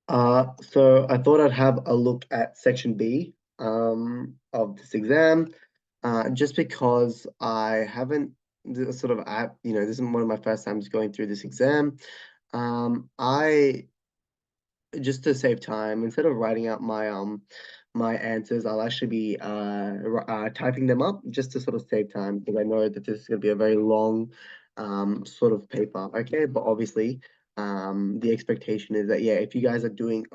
So I thought I'd have a look at section B of this exam, just because I haven't this is one of my first times going through this exam. I just to save time, instead of writing out my answers, I'll actually be typing them up just to sort of save time because I know that this is going to be a very long sort of paper. Okay, but obviously the expectation is that yeah, if you guys are doing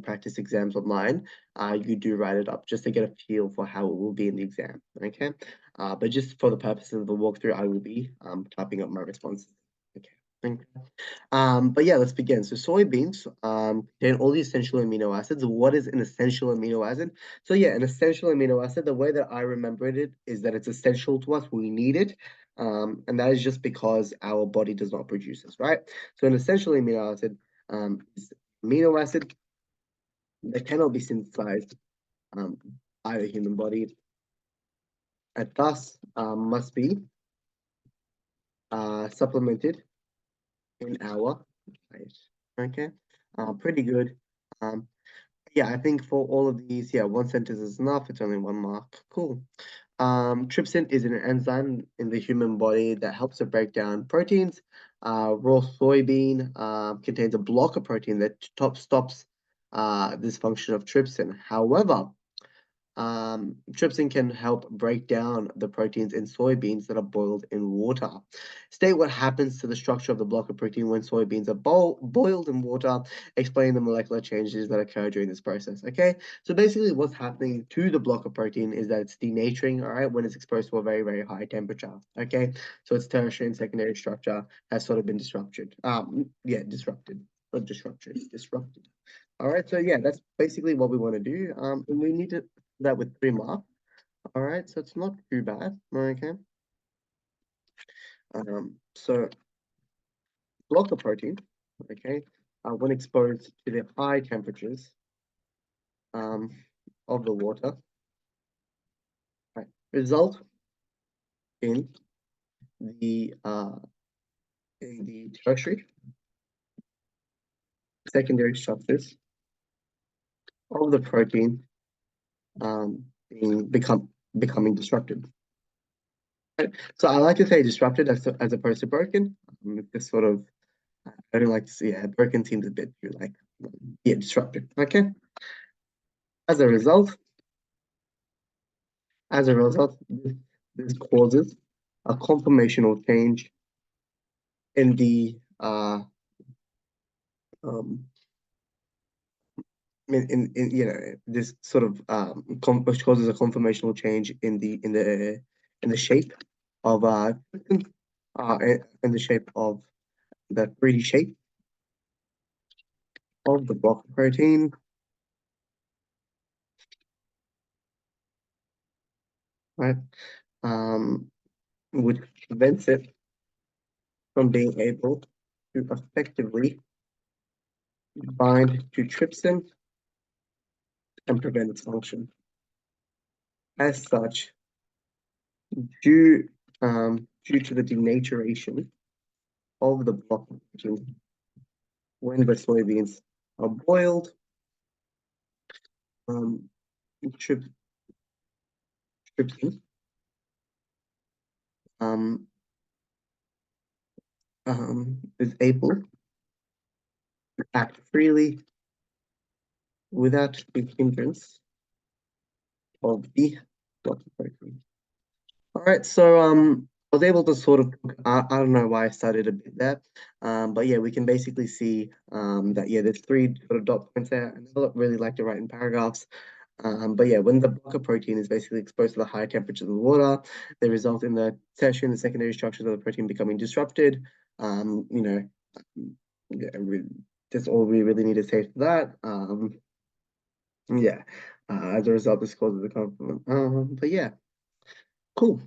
practice exams online, you do write it up just to get a feel for how it will be in the exam. Okay, but just for the purposes of the walkthrough, I will be typing up my responses. Okay. Thank you. But yeah, let's begin. So soybeans contain all the essential amino acids. What is an essential amino acid? So yeah, an essential amino acid, the way that I remembered it is that it's essential to us. We need it. And that is just because our body does not produce this, right? So an essential amino acid is amino acid that cannot be synthesized um, by the human body and thus must be supplemented in our diet. Okay, pretty good. Um, Yeah, I think for all of these, yeah, one sentence is enough. It's only 1 mark. Cool. Trypsin is an enzyme in the human body that helps to break down proteins. Raw soybean contains a blocker protein that stops this function of trypsin. However, trypsin can help break down the proteins in soybeans that are boiled in water. State what happens to the structure of the blocker protein when soybeans are boiled in water. Explain the molecular changes that occur during this process. Okay, so basically what's happening to the blocker protein is that it's denaturing, all right, when it's exposed to a very, very high temperature. Okay, so its tertiary and secondary structure has sort of been disrupted. Yeah, disrupted, not disrupted, disrupted. All right, so yeah, that's basically what we want to do. And we need to that with 3 marks. All right, so it's not too bad. Okay. So blocker protein, okay, when exposed to the high temperatures um, of the water, right, result in the tertiary, secondary structures of the protein becoming disrupted. Right? So I like to say disrupted as opposed to broken. This sort of I don't like to see. Yeah, broken seems a bit too like yeah, disrupted. Okay. As a result, this causes a conformational change in the um this sort of which causes a conformational change in the shape of in the shape of the 3D shape of the block protein, right? Um, which prevents it from being able to effectively bind to trypsin and prevent its function. As such, due due to the denaturation of the block protein when the soybeans are boiled, um, trypsin um, is able to act freely without the hindrance of the block protein. All right, so I was able to sort of I don't know why I started a bit there, but yeah, we can basically see that yeah, there's 3 sort of dot points there. I never really like to write in paragraphs, but yeah, when the blocker protein is basically exposed to the high temperatures of the water, they result in the tertiary and the secondary structures of the protein becoming disrupted. You know, yeah, that's all we really need to say for that. Yeah, as a result, this causes the conflict. But yeah, cool.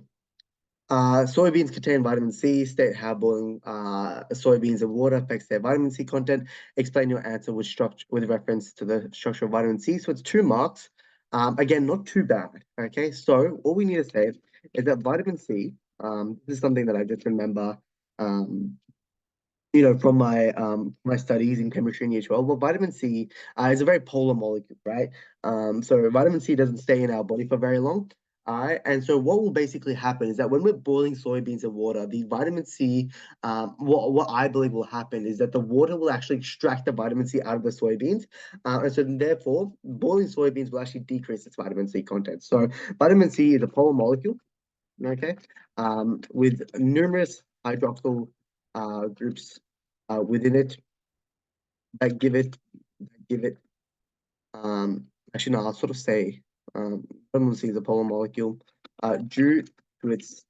Soybeans contain vitamin C. State how boiling soybeans in water affects their vitamin C content. Explain your answer with structure with reference to the structure of vitamin C. So it's 2 marks. Again, not too bad. Okay, so all we need to say is that vitamin C. This is something that I just remember. Um, from my studies in chemistry in year 12, well, vitamin C is a very polar molecule, right? So vitamin C doesn't stay in our body for very long. All right, and so what will basically happen is that when we're boiling soybeans in water, the vitamin C, what I believe will happen is that the water will actually extract the vitamin C out of the soybeans, and so therefore boiling soybeans will actually decrease its vitamin C content. So vitamin C is a polar molecule, okay, with numerous hydroxyl groups within it that give it actually no, I'll sort of say vitamin C is a polar molecule due to its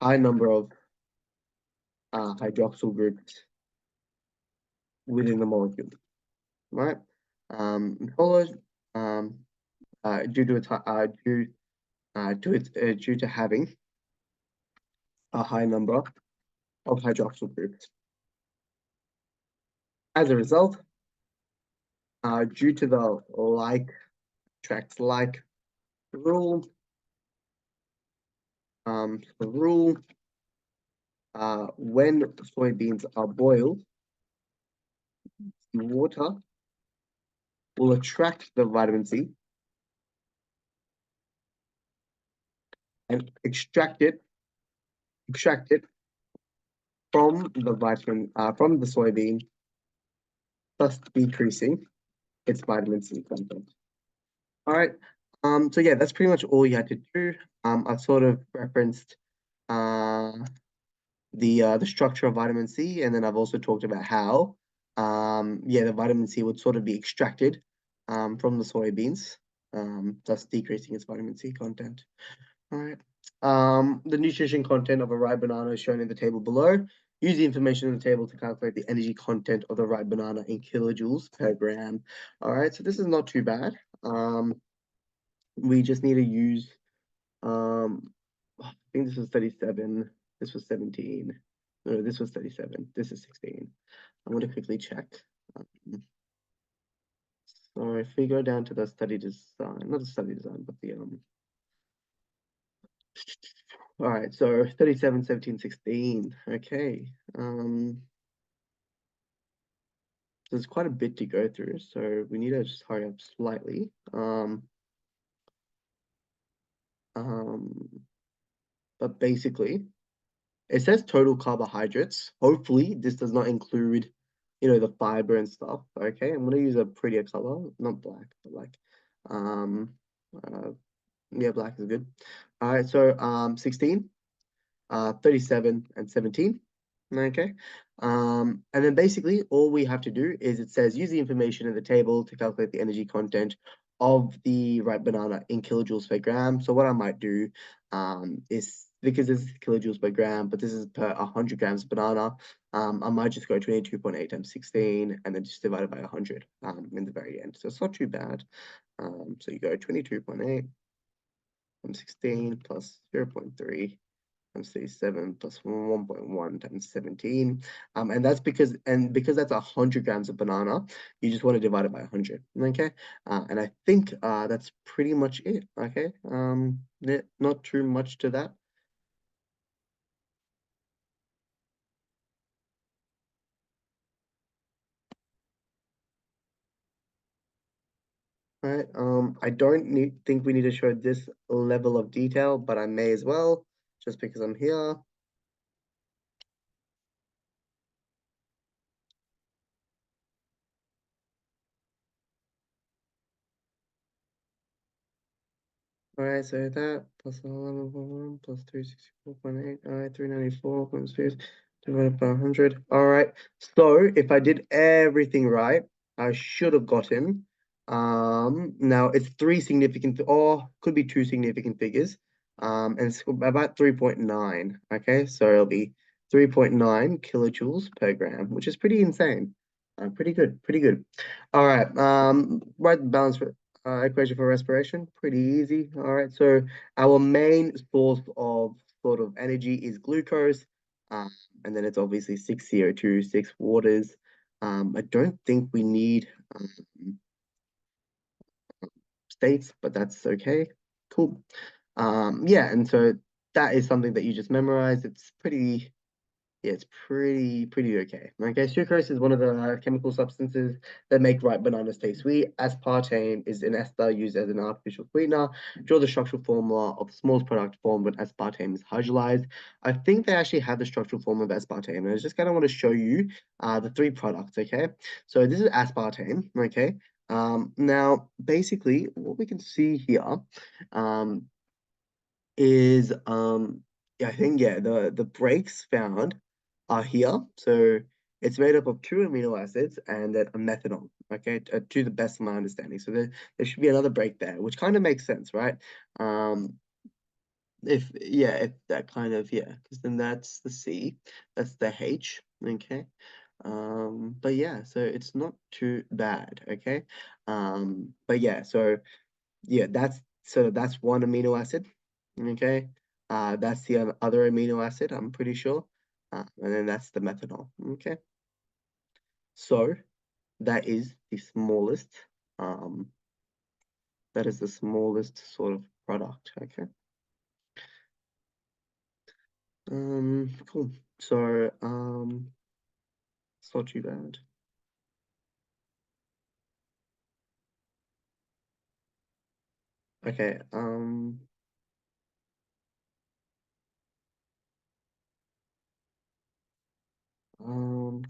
high number of hydroxyl groups within the molecule, right? Polar due to its due to having a high number of hydroxyl groups. As a result, due to the like attracts like rule, the rule when soybeans are boiled, the water will attract the vitamin C and extract it from from the soybean, thus decreasing its vitamin C content. All right. So yeah, that's pretty much all you had to do. I've sort of referenced uh the structure of vitamin C, and then I've also talked about how yeah, the vitamin C would sort of be extracted from the soybeans, thus decreasing its vitamin C content. All right. The nutrition content of a ripe banana is shown in the table below. Use the information in the table to calculate the energy content of the ripe banana in kilojoules per gram. All right, so this is not too bad. We just need to use, I think this was 37, this was 17. No, this was 37, this is 16. I'm going to quickly check. So if we go down to the study design, not the study design, but the all right, so 37, 17, 16. Okay. There's quite a bit to go through, so we need to just hurry up slightly. But basically, it says total carbohydrates. Hopefully, this does not include, the fiber and stuff. Okay, I'm gonna use a prettier color, not black, but like, um, uh, yeah, black is good. All right, so 16, 37, and 17. Okay. And then basically all we have to do is it says use the information in the table to calculate the energy content of the ripe banana in kilojoules per gram. So what I might do is because this is kilojoules per gram, but this is per 100 grams of banana, I might just go 22.8 times 16 and then just divide it by 100 in the very end. So it's not too bad. So you go 22.8 times 16 plus 0.3 times 37 plus 1.1 times 17. And that's because that's 100 grams of banana, you just want to divide it by 100. Okay. And I think that's pretty much it. Okay. Not too much to that. All right. I don't think we need to show this level of detail, but I may as well, just because I'm here. All right, so that plus 11.1 plus 364.8, all right, 394 plus 3 divided by 100. All right, so if I did everything right, I should have gotten, now it's three significant, or could be two significant figures, and it's about 3.9, okay? So it'll be 3.9 kilojoules per gram, which is pretty insane. Pretty good, pretty good. All right, right balance equation for respiration, pretty easy. All right, so our main source of sort of energy is glucose, and then it's obviously 6 CO2, 6 waters. I don't think we need states, but that's okay. Cool. Yeah, and so that is something that you just memorize. It's pretty yeah, it's pretty okay. Okay, sucrose is one of the chemical substances that make ripe bananas taste sweet. Aspartame is an ester used as an artificial sweetener. Draw the structural formula of the smallest product formed when aspartame is hydrolyzed. I think they actually have the structural form of aspartame, and I just kind of want to show you the three products. Okay, so this is aspartame. Okay, now basically what we can see here, is yeah, I think yeah, the breaks found are here. So it's made up of two amino acids and then a methanol, okay, to the best of my understanding. So there should be another break there, which kind of makes sense, right? Um, if yeah, if that kind of yeah, because then that's the C, that's the H, okay. But yeah, so it's not too bad, okay. But yeah, so yeah, that's one amino acid. Okay. That's the other amino acid, I'm pretty sure. And then that's the methanol. Okay. So that is the smallest, um, that is the smallest sort of product. Okay. Cool. So it's not too bad. Okay,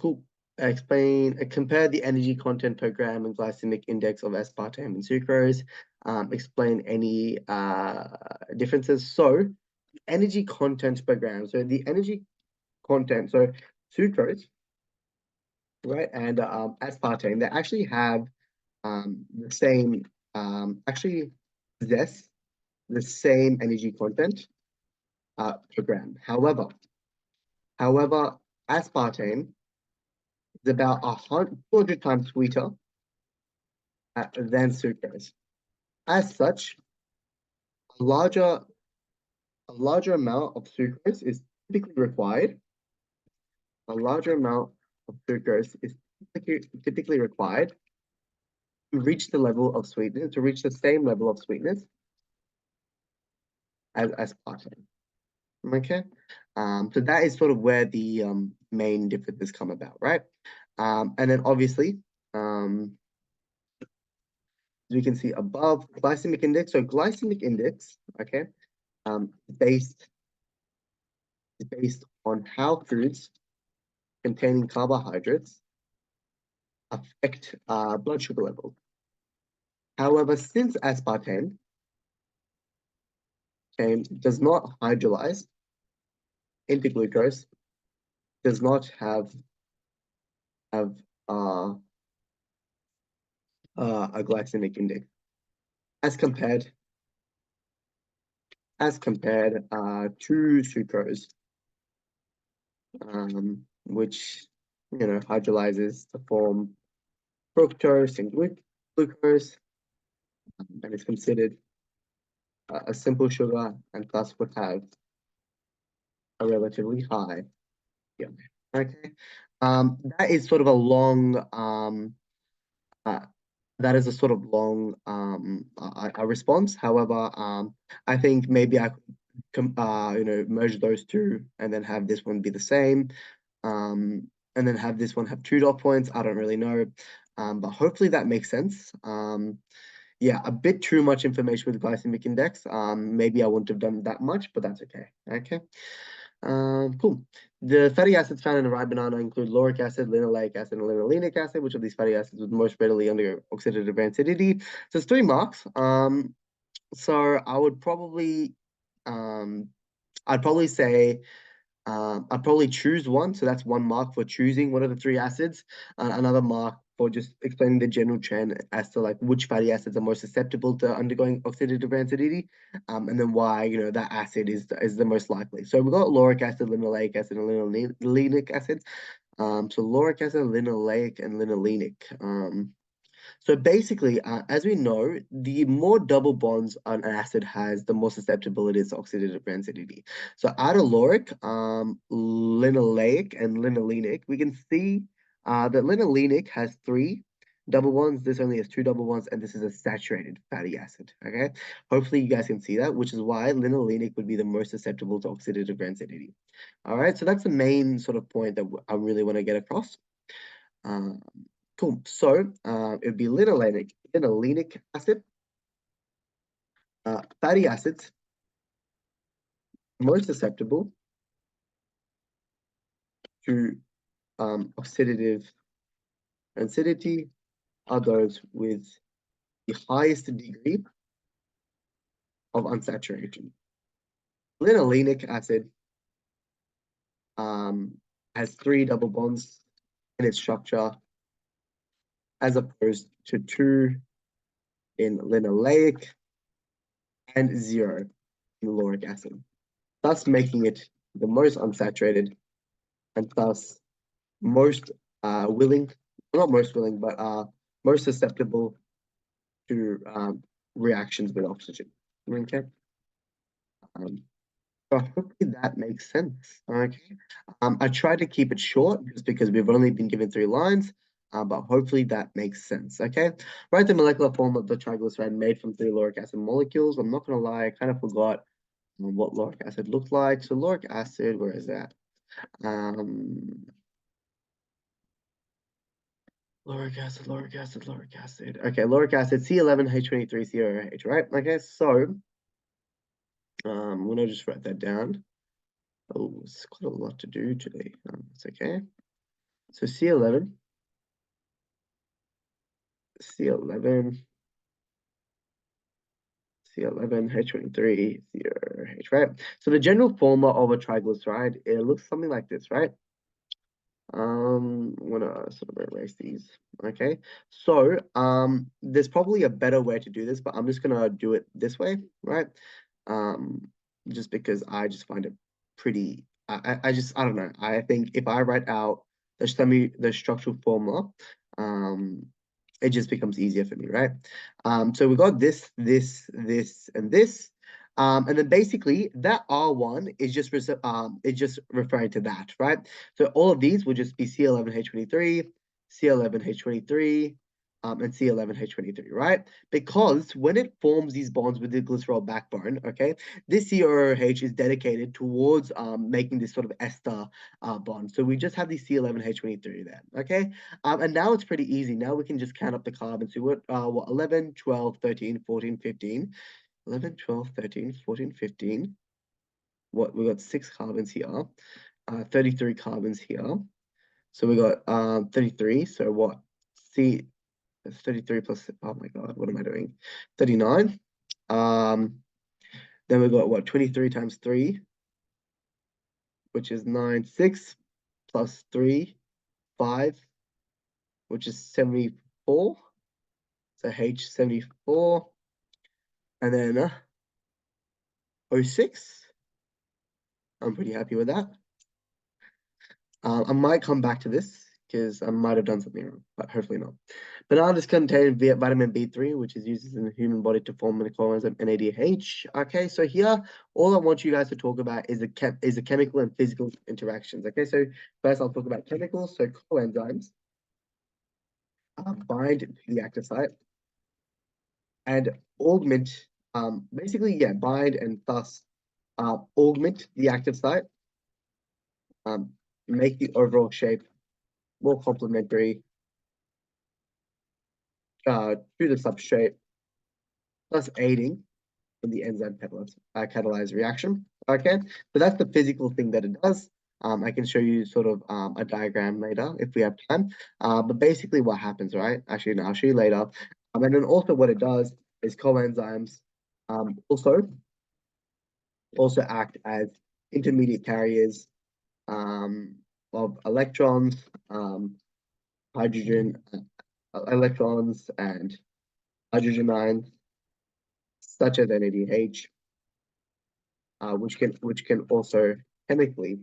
cool. Compare the energy content per gram and glycemic index of aspartame and sucrose. Explain any differences. So, energy content per gram. So the energy content, so sucrose, right, and aspartame, they actually have the same, actually possess the same energy content per gram. However, aspartame is about 200 times sweeter than sucrose. As such, a larger a larger amount of sucrose is typically required. A larger amount of sucrose is typically required to reach the level of sweetness, to reach the same level of sweetness as aspartame. Okay. So that is sort of where the main differences come about, right? And then obviously, as we can see above, glycemic index. So glycemic index, okay, based is based on how foods containing carbohydrates affect blood sugar level. However, since aspartame does not hydrolyze into glucose, does not have uh, a glycemic index as compared to sucrose, which hydrolyzes to form fructose and glucose, and is considered a simple sugar, and thus would have a relatively high yield. Okay, that is sort of a long uh, that is a sort of long a response. However, I think maybe I could merge those two and then have this one be the same, and then have this one have two dot points. I don't really know, but hopefully that makes sense. Yeah, a bit too much information with glycemic index. Maybe I wouldn't have done that much, but that's okay. Okay. Cool. The fatty acids found in a ripe banana include lauric acid, linoleic acid, and linolenic acid. Which of these fatty acids would most readily undergo oxidative acidity? So it's 3 marks. So I would probably, I'd probably say I'd probably choose one. So that's 1 mark for choosing one of the three acids. Another mark for just explaining the general trend as to like which fatty acids are most susceptible to undergoing oxidative acidity, and then why that acid is the most likely. So we've got lauric acid, linoleic acid, and linolenic acid. So lauric acid, linoleic, and linolenic. So basically, as we know, the more double bonds an acid has, the more susceptible it is to oxidative acidity. So out of lauric, linoleic, and linolenic, we can see that linolenic has 3, double bonds. This only has 2 double bonds, and this is a saturated fatty acid. Okay, hopefully you guys can see that, which is why linolenic would be the most susceptible to oxidative rancidity. All right, so that's the main sort of point that I really want to get across. Cool. So it would be linolenic acid, fatty acids, most susceptible to oxidative rancidity are those with the highest degree of unsaturation. Linolenic acid has 3 double bonds in its structure, as opposed to 2 in linoleic and 0 in lauric acid, thus making it the most unsaturated and thus most willing, not most willing, but most susceptible to reactions with oxygen. Okay. So hopefully that makes sense. Okay. I tried to keep it short just because we've only been given 3 lines, but hopefully that makes sense. Okay. Write the molecular form of the triglyceride made from 3 lauric acid molecules. I'm not gonna lie, I kind of forgot what lauric acid looked like. So lauric acid, where is that? Lauric acid, lauric acid, lauric acid. Okay, lauric acid, C11H23COH, right? Okay, so I'm gonna just write that down. Oh, it's quite a lot to do today. It's okay. So C11, C11, C11H23, COH, right? So the general formula of a triglyceride, it looks something like this, right? I'm gonna sort of erase these. Okay, so there's probably a better way to do this, but I'm just gonna do it this way, right? Just because I just find it pretty. I don't know. I think if I write out the structural formula, it just becomes easier for me, right? So we got this, and this. And then basically that R1 is just referring to that, right? So all of these will just be C11H23, C11H23, and C11H23, right? Because when it forms these bonds with the glycerol backbone, okay, this COOH is dedicated towards making this sort of ester bond. So we just have the C11H23 there, okay? And now it's pretty easy. Now we can just count up the carbons. So what 11, 12, 13, 14, 15. 11, 12, 13, 14, 15. What, we got 6 carbons here, 33 carbons here. So we got 33. So what? C, 33 plus, oh my God, what am I doing? 39. Then we got what? 23 times 3, which is 9, 6 plus 3, 5, which is 74. So H74. And then 06. I'm pretty happy with that. I might come back to this because I might have done something wrong, but hopefully not. Bananas contain vitamin B3, which is used in the human body to form the coenzyme NADH. Okay, so here, all I want you guys to talk about is the chemical and physical interactions. Okay, so first I'll talk about chemicals. So coenzymes bind to the active site and augment, basically, yeah, bind and thus augment the active site, make the overall shape more complementary to the substrate, thus aiding in the enzyme catalyze reaction. Okay, so that's the physical thing that it does. I can show you sort of a diagram later if we have time. But basically what happens, right? Actually, no, I'll show you later. And then also what it does is coenzymes also act as intermediate carriers of electrons, hydrogen electrons, and hydrogen ions, such as NADH, which can also chemically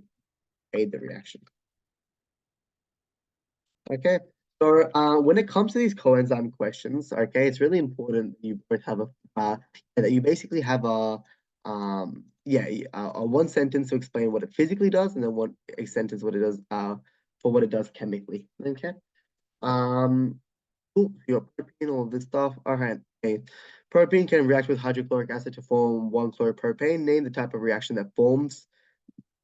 aid the reaction. Okay, so when it comes to these coenzyme questions, okay, it's really important that you both have that you basically have a one sentence to explain what it physically does, and then a sentence what it does for what it does chemically. Okay. Cool. Your propane, all this stuff. All right. Okay. Propane can react with hydrochloric acid to form 1-chloropropane. Name the type of reaction that forms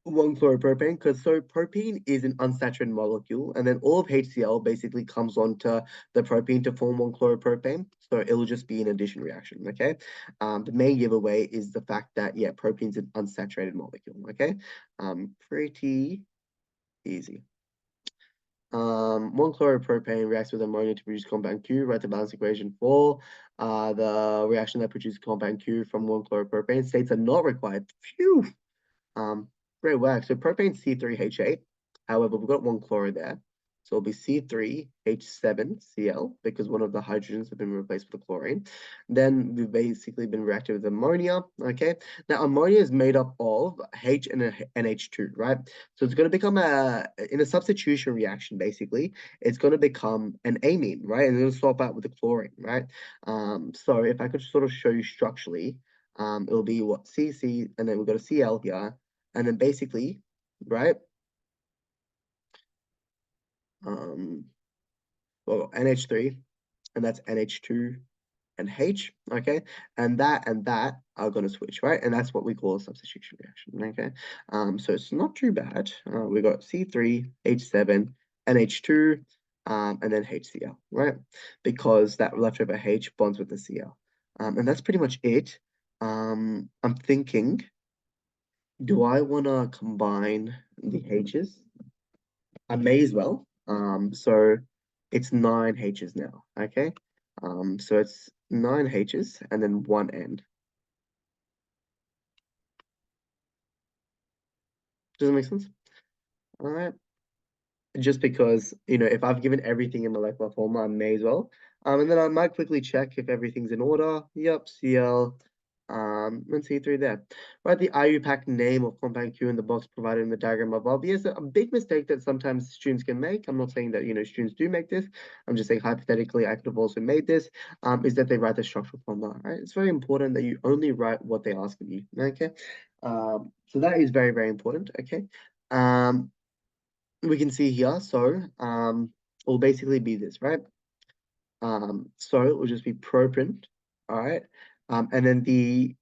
1-chloropropane, because so propene is an unsaturated molecule, and then all of HCl basically comes onto the propene to form 1-chloropropane. So it'll just be an addition reaction. Okay. The main giveaway is the fact that yeah, propene's an unsaturated molecule. Okay. Pretty easy. 1-chloropropane reacts with ammonia to produce compound Q. Write the balance equation for the reaction that produces compound Q from 1-chloropropane. States are not required. Phew. Um, Great work. So propane C3H8. However, we've got one chloride there. So it'll be C3H7Cl because one of the hydrogens have been replaced with a chlorine. Then we've basically been reacted with ammonia. Okay. Now ammonia is made up of H and NH2, right? So it's going to become in a substitution reaction, basically, it's going to become an amine, right? And it'll swap out with the chlorine, right? So if I could sort of show you structurally, it'll be what CC, and then we've got a Cl here, and then basically, right? Well, NH3, and that's NH2 and H, okay? And that are going to switch, right? And that's what we call a substitution reaction, okay? So it's not too bad. We got C3, H7, NH2, and then HCl, right? Because that leftover H bonds with the Cl. And that's pretty much it. I'm thinking, do I want to combine the H's? I may as well. So it's 9 H's now, okay? So it's 9 H's and then one N. Does that make sense? All right. Just because, if I've given everything in molecular form, I may as well. And then I might quickly check if everything's in order. Yep, Cl, and C3 there. Write the IUPAC name of compound Q in the box provided in the diagram above. Yes, a big mistake that sometimes students can make. I'm not saying that, students do make this. I'm just saying hypothetically, I could have also made this, is that they write the structural formula, right? It's very important that you only write what they ask of you, okay? So that is very, very important, okay? We can see here, so will basically be this, right? So it will just be propane, all right? And then the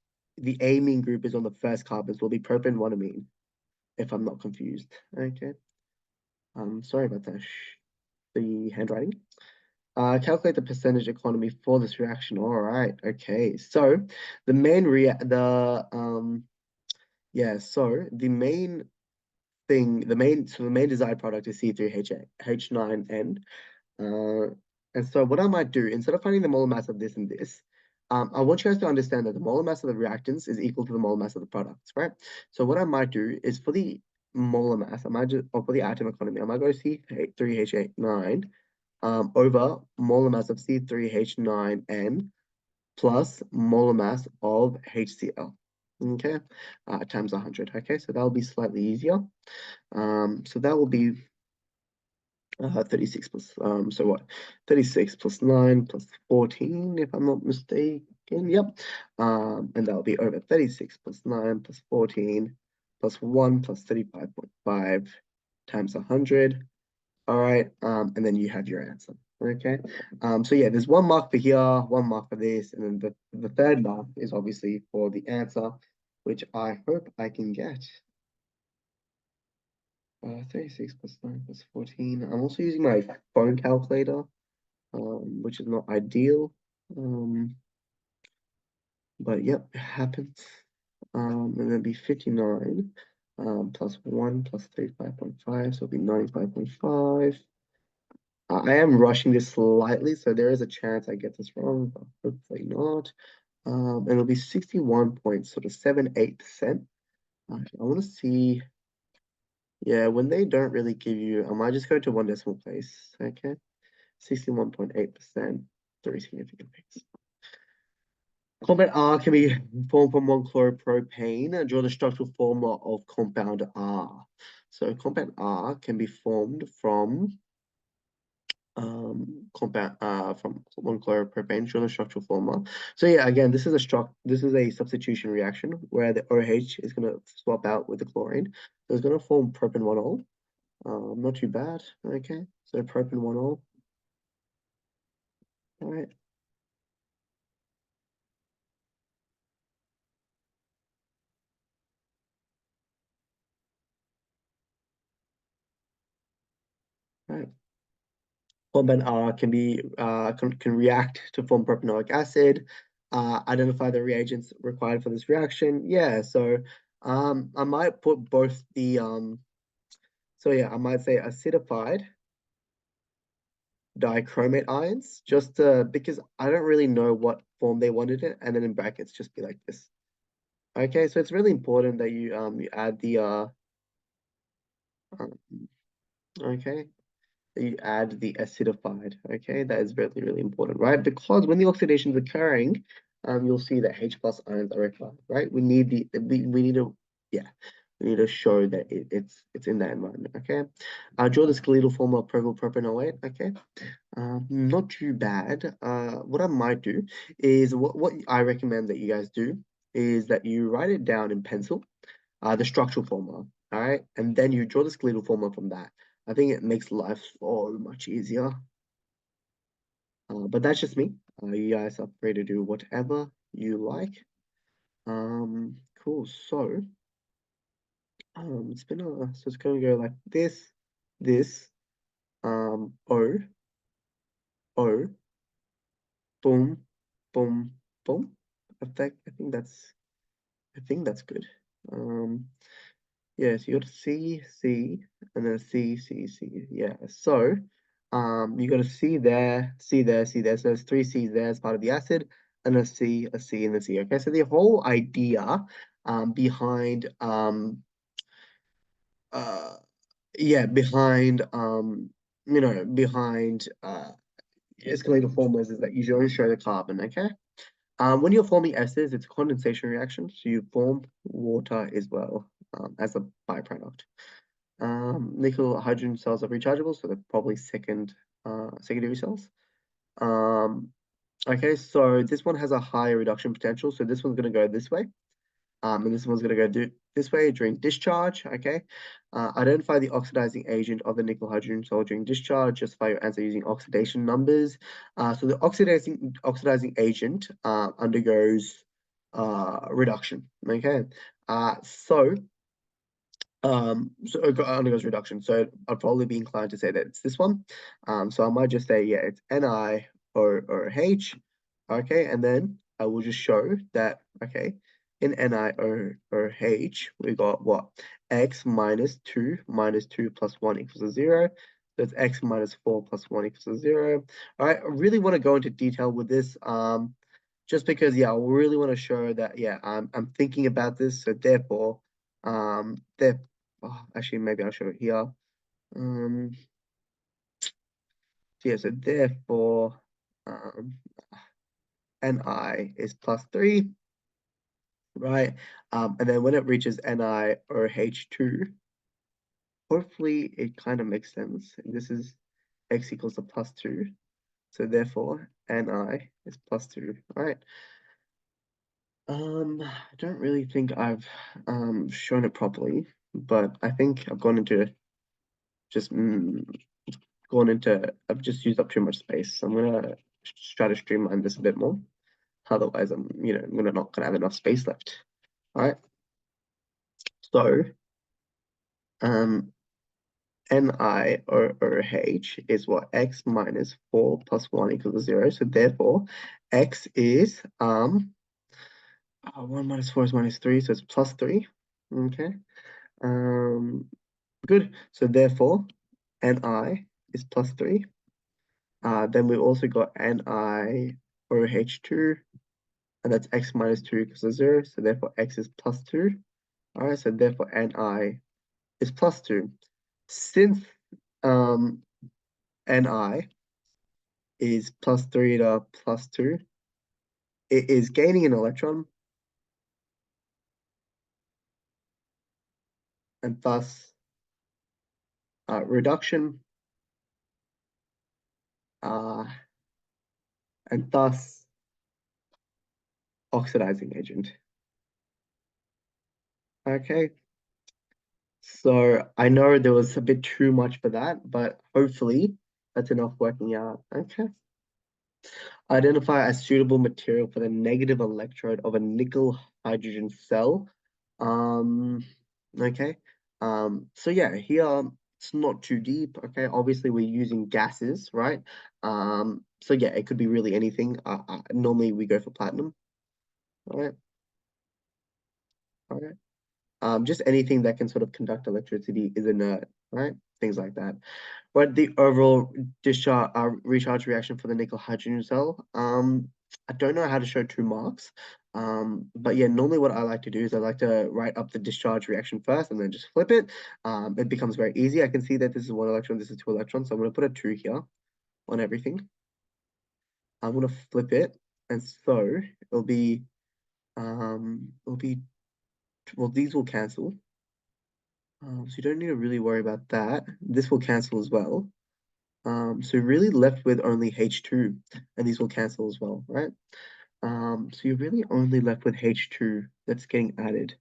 amine group is on the first carbon, so it'll be propane 1-amine, if I'm not confused. Okay. Sorry about that. The handwriting. Calculate the percentage economy for this reaction. All right. Okay. So the main so the main the main desired product is C3H9N. And so what I might do, instead of finding the molar mass of this and this, I want you guys to understand that the molar mass of the reactants is equal to the molar mass of the products, right? So what I might do is for the molar mass, or for the atom economy, I might go C3H9 over molar mass of C3H9N plus molar mass of HCl, okay, times 100, okay? So that'll be slightly easier. So that will be 36 plus, so what? 36 plus 9 plus 14, if I'm not mistaken. Yep. And that'll be over 36 plus 9 plus 14 plus 1 plus 35.5 times 100. All right. And then you have your answer. Okay. So yeah, there's 1 mark for here, 1 mark for this, and then the third mark is obviously for the answer, which I hope I can get. 36 plus 9 plus 14. I'm also using my phone calculator, which is not ideal. But yep, it happens. And then be 59 plus 1 plus 35.5, so it'll be 95.5. I am rushing this slightly, so there is a chance I get this wrong, but hopefully not. And it'll be 61.78%. I want to see. Yeah, when they don't really give you, I might just go to one decimal place, okay? 61.8%, 3 significant things. Compound R can be formed from 1-chloropropane. Draw the structural formula of compound R. So compound R can be formed from compound from 1-chloropropane. Draw the structural formula. So yeah, again, this is a substitution reaction where the OH is going to swap out with the chlorine. So it's going to form propane 1-ol. Not too bad. Okay, so propane 1-ol. All right, all right. Format can react to form propanoic acid. Identify the reagents required for this reaction. Yeah, so I might put both the so yeah, I might say acidified dichromate ions, just because I don't really know what form they wanted it, and then in brackets just be like this. Okay, so it's really important that you add the um, okay, you add the acidified. Okay, that is really, really important, right? Because when the oxidation is occurring, you'll see that H plus ions are required, right? We need to, yeah, we need to show that it's in that environment. Okay, I'll draw the skeletal form of propanoate. Okay, not too bad. What I might do is what I recommend that you guys do is that you write it down in pencil, the structural formula, all right, and then you draw the skeletal formula from that. I think it makes life so much easier. But that's just me. You guys are free to do whatever you like. Cool. So, it's gonna go like this, O, O, boom, boom, boom. I think that's good. Um, yeah, so you got C, C, and then C, C, C. Yeah. So, you got a C there, C there, C there. So there's three C's there as part of the acid, and a C, and a C. Okay. So the whole idea, behind, uh, yeah, behind, behind, escalator formulas is that you don't show the carbon. Okay. When you're forming esters, it's a condensation reaction, so you form water as well, as a byproduct. Nickel hydrogen cells are rechargeable, so they're probably secondary cells. Um, okay, so this one has a higher reduction potential, so this one's going to go this way. And this one's going to go this way during discharge. Okay, identify the oxidizing agent of the nickel hydrogen cell during discharge. Justify your answer using oxidation numbers. So the oxidizing agent undergoes reduction. Okay, so so it undergoes reduction. So I'd probably be inclined to say that it's this one. So I might just say, yeah, it's Ni or H. Okay, and then I will just show that, okay, in Ni or H, we got what? X minus 2 plus 1 equals a 0. So it's X minus 4 plus 1 equals a 0. All right, I really want to go into detail with this. Just because, yeah, I really want to show that, yeah, I'm thinking about this. So therefore, there oh, actually, maybe I'll show it here. Um, so yeah, so therefore, um, Ni is plus 3, right? And then when it reaches Ni or H2, hopefully it kind of makes sense. This is X equals to plus 2. So therefore, Ni is plus 2, right? I don't really think I've shown it properly, but I think I've gone into just I've just used up too much space. So I'm gonna try to streamline this a bit more. Otherwise, I'm not gonna have enough space left. All right. So, um, Ni or H is what? X minus 4 plus 1 equals 0. So therefore, X is 1 minus 4 is minus 3, so it's plus 3. Okay. Um, good. So therefore, Ni is plus 3. Then we also got Ni or H2, and that's X minus 2 equals to 0. So therefore, X is plus 2. All right, so therefore, Ni is plus 2. Since um, Ni is plus 3 to plus 2, it is gaining an electron, and thus reduction, uh, and thus oxidizing agent. Okay, so I know there was a bit too much for that, but hopefully that's enough working out. Okay. Identify a suitable material for the negative electrode of a nickel hydrogen cell. Um, okay. So yeah, here it's not too deep. Okay, obviously we're using gases, right? So yeah, it could be really anything. Normally we go for platinum. All right, all right. Just anything that can sort of conduct electricity is inert, right? Things like that. But the overall discharge recharge reaction for the nickel hydrogen cell, I don't know how to show 2 marks. But yeah, normally what I like to do is I like to write up the discharge reaction first and then just flip it. It becomes very easy. I can see that this is 1 electron, this is 2 electrons. So I'm going to put a 2 here on everything. I'm going to flip it. And so it'll be, well, these will cancel. So you don't need to really worry about that. This will cancel as well. So you're really left with only H2, and these will cancel as well, right? So you're really only left with H2 that's getting added,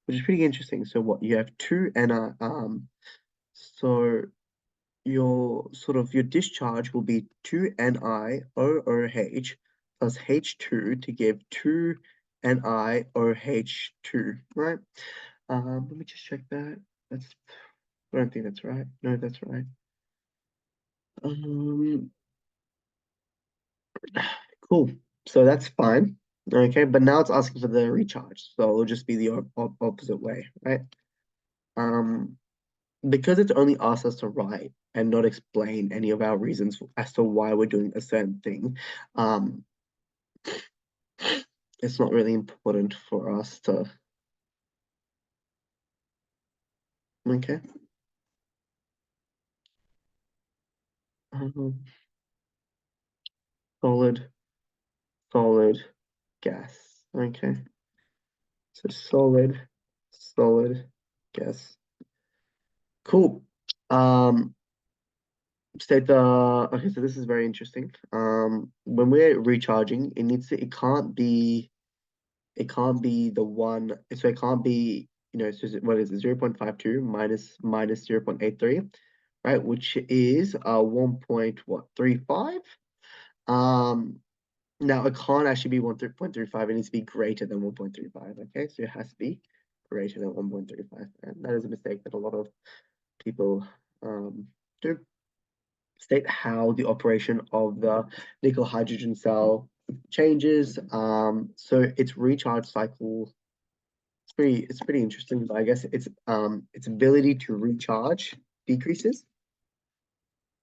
which is pretty interesting. So what you have two Ni, so your discharge will be 2NiOOH plus H2 to give 2NiOH2, right? Let me just check that. That's I don't think that's right. No, that's right. Um, cool. So that's fine. Okay, but now it's asking for the recharge. So it'll just be the opposite way, right? Um, because it's only asked us to write and not explain any of our reasons as to why we're doing a certain thing, um, it's not really important for us to, okay? Um, solid, solid, gas. Okay, so solid, gas. Cool. Um, state the okay, so this is very interesting. When we're recharging, it can't be the one, so it can't be, so what is it, 0.52 minus 0.83, right? Which is 1.35. Um, Now it can't actually be 1.35, it needs to be greater than 1.35, okay? So it has to be greater than 1.35. And that is a mistake that a lot of people do. State how the operation of the nickel hydrogen cell changes. So its recharge cycle, it's pretty interesting, but I guess its ability to recharge decreases.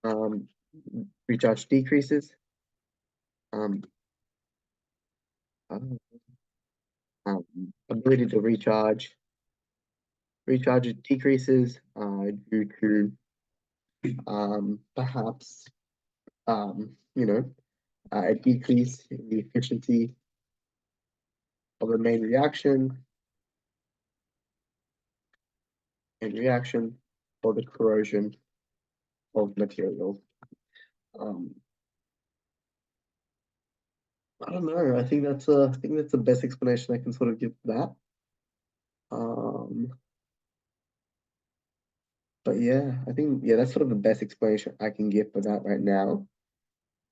Um, Recharge decreases. Um, uh, Ability to recharge decreases due to perhaps a decrease in the efficiency of the main reaction and reaction or the corrosion of materials. Um, I don't know. I think that's the best explanation I can sort of give for that. Um, but yeah, I think that's sort of the best explanation I can give for that right now.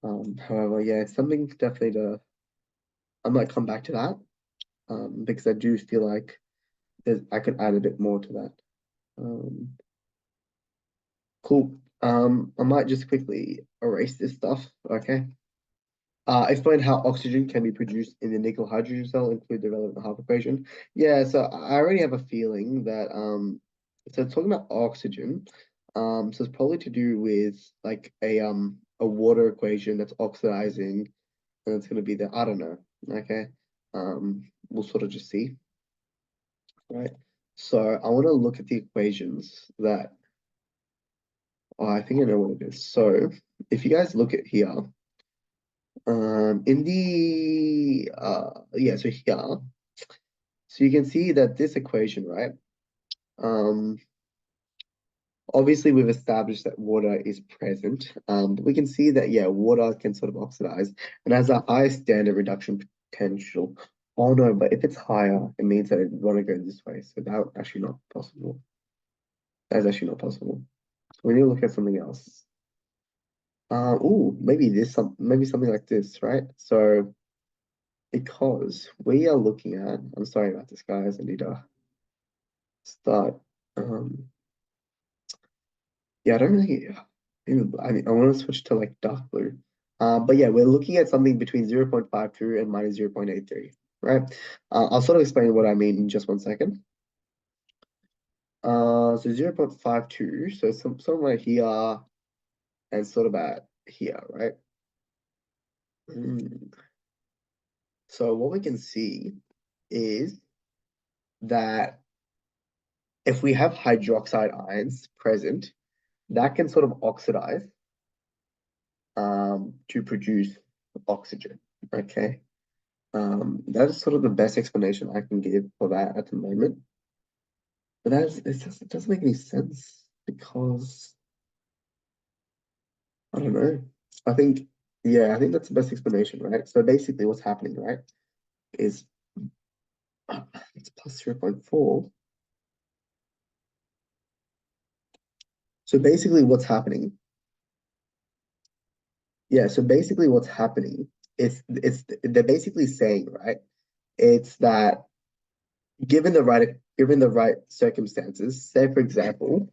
However, yeah, something definitely I might come back to that because I do feel like I could add a bit more to that. Um, cool. I might just quickly erase this stuff. Okay. Explain how oxygen can be produced in the nickel hydrogen cell, include the relevant half equation. Yeah, so I already have a feeling that so talking about oxygen, so it's probably to do with like a water equation that's oxidizing, and it's gonna be the I don't know. Okay. We'll sort of just see, right? So I want to look at the equations that I think I know what it is. So if you guys look at here, in the yeah, so here, so you can see that this equation, right? Um, Obviously we've established that water is present, but we can see that yeah, water can sort of oxidize and has a high standard reduction potential. Oh no, but if it's higher, it means that it want to go this way. So that's actually not possible. That's actually not possible. So we need to look at something else. Maybe something like this, right? So because we are looking at, I'm sorry about this, guys. I need to start. Um, yeah, I don't really. I want to switch to like dark blue. But yeah, we're looking at something between 0.52 and minus 0.83, right? I'll sort of explain what I mean in just one second. So 0.52, so somewhere here and sort of at here, right? Mm. So what we can see is that if we have hydroxide ions present, that can sort of oxidize to produce oxygen. Okay. That is sort of the best explanation I can give for that at the moment. But it doesn't make any sense because I don't know. I think yeah, I think that's the best explanation, right? So basically what's happening, right, is it's plus 0.4. So basically what's happening, yeah, so basically what's happening is they're basically saying, right, it's that given the right circumstances, say for example,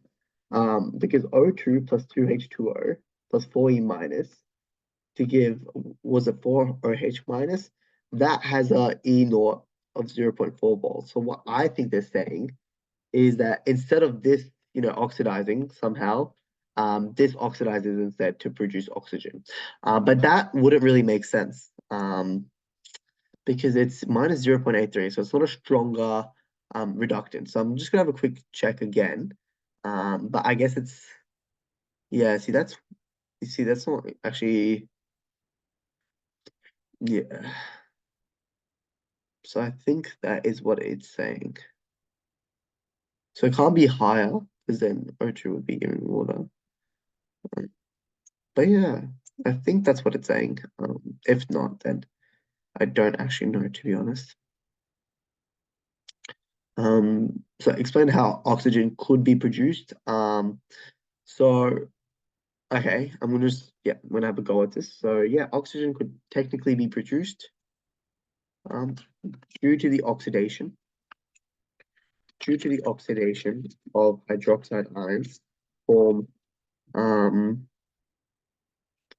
because O2 plus 2H2O plus 4E minus to give was a 4OH minus, that has a E naught of 0.4 volts. So what I think they're saying is that instead of this, oxidizing somehow, this oxidizes instead to produce oxygen. But that wouldn't really make sense because it's minus 0.83, so it's not a stronger reductant. So I'm just gonna have a quick check again. But I guess it's yeah. See that's not actually yeah. So I think that is what it's saying. So it can't be higher because then O2 would be giving water. But yeah, I think that's what it's saying. If not, then I don't actually know, to be honest. So explain how oxygen could be produced. So okay, I'm gonna have a go at this. So yeah, oxygen could technically be produced um due to the oxidation, of hydroxide ions form um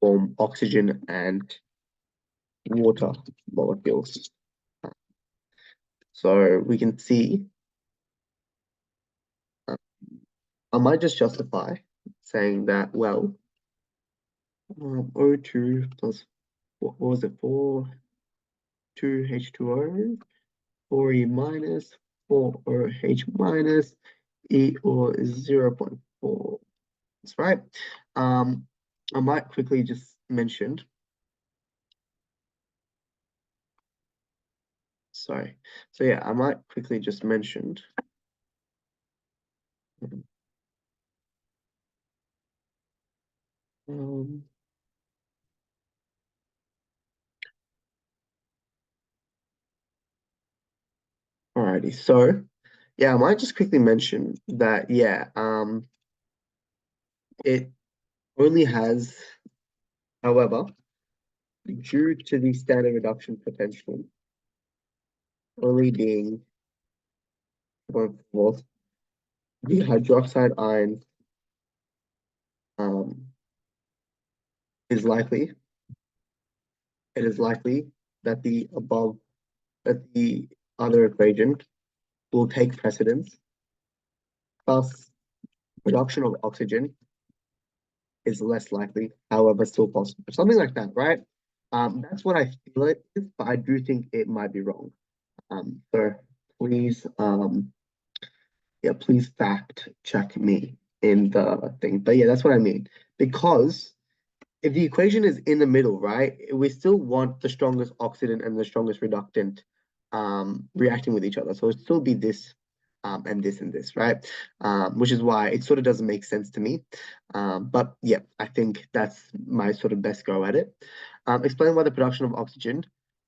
form oxygen and water molecules. So we can see, uh, I might just justify saying that, well, O2 plus, what was it, 2H2O, 4E minus, 4OH minus, E or is 0.4. That's right. I might quickly just mention, sorry. So yeah, I might quickly just mention, um, alrighty. So yeah, I might just quickly mention that, yeah, it only has, however, due to the standard reduction potential only being 0.4, the hydroxide ion um, is likely, it is likely that the other equation will take precedence, thus reduction of oxygen is less likely, however, still possible. Something like that, right? That's what I feel it is, but I do think it might be wrong. So please, yeah, please fact check me in the thing. But yeah, that's what I mean. Because if the equation is in the middle, right, we still want the strongest oxidant and the strongest reductant reacting with each other. So it'll still be this and this and this, right? Which is why it sort of doesn't make sense to me. But yeah, I think that's my sort of best go at it. Explain why the production of oxygen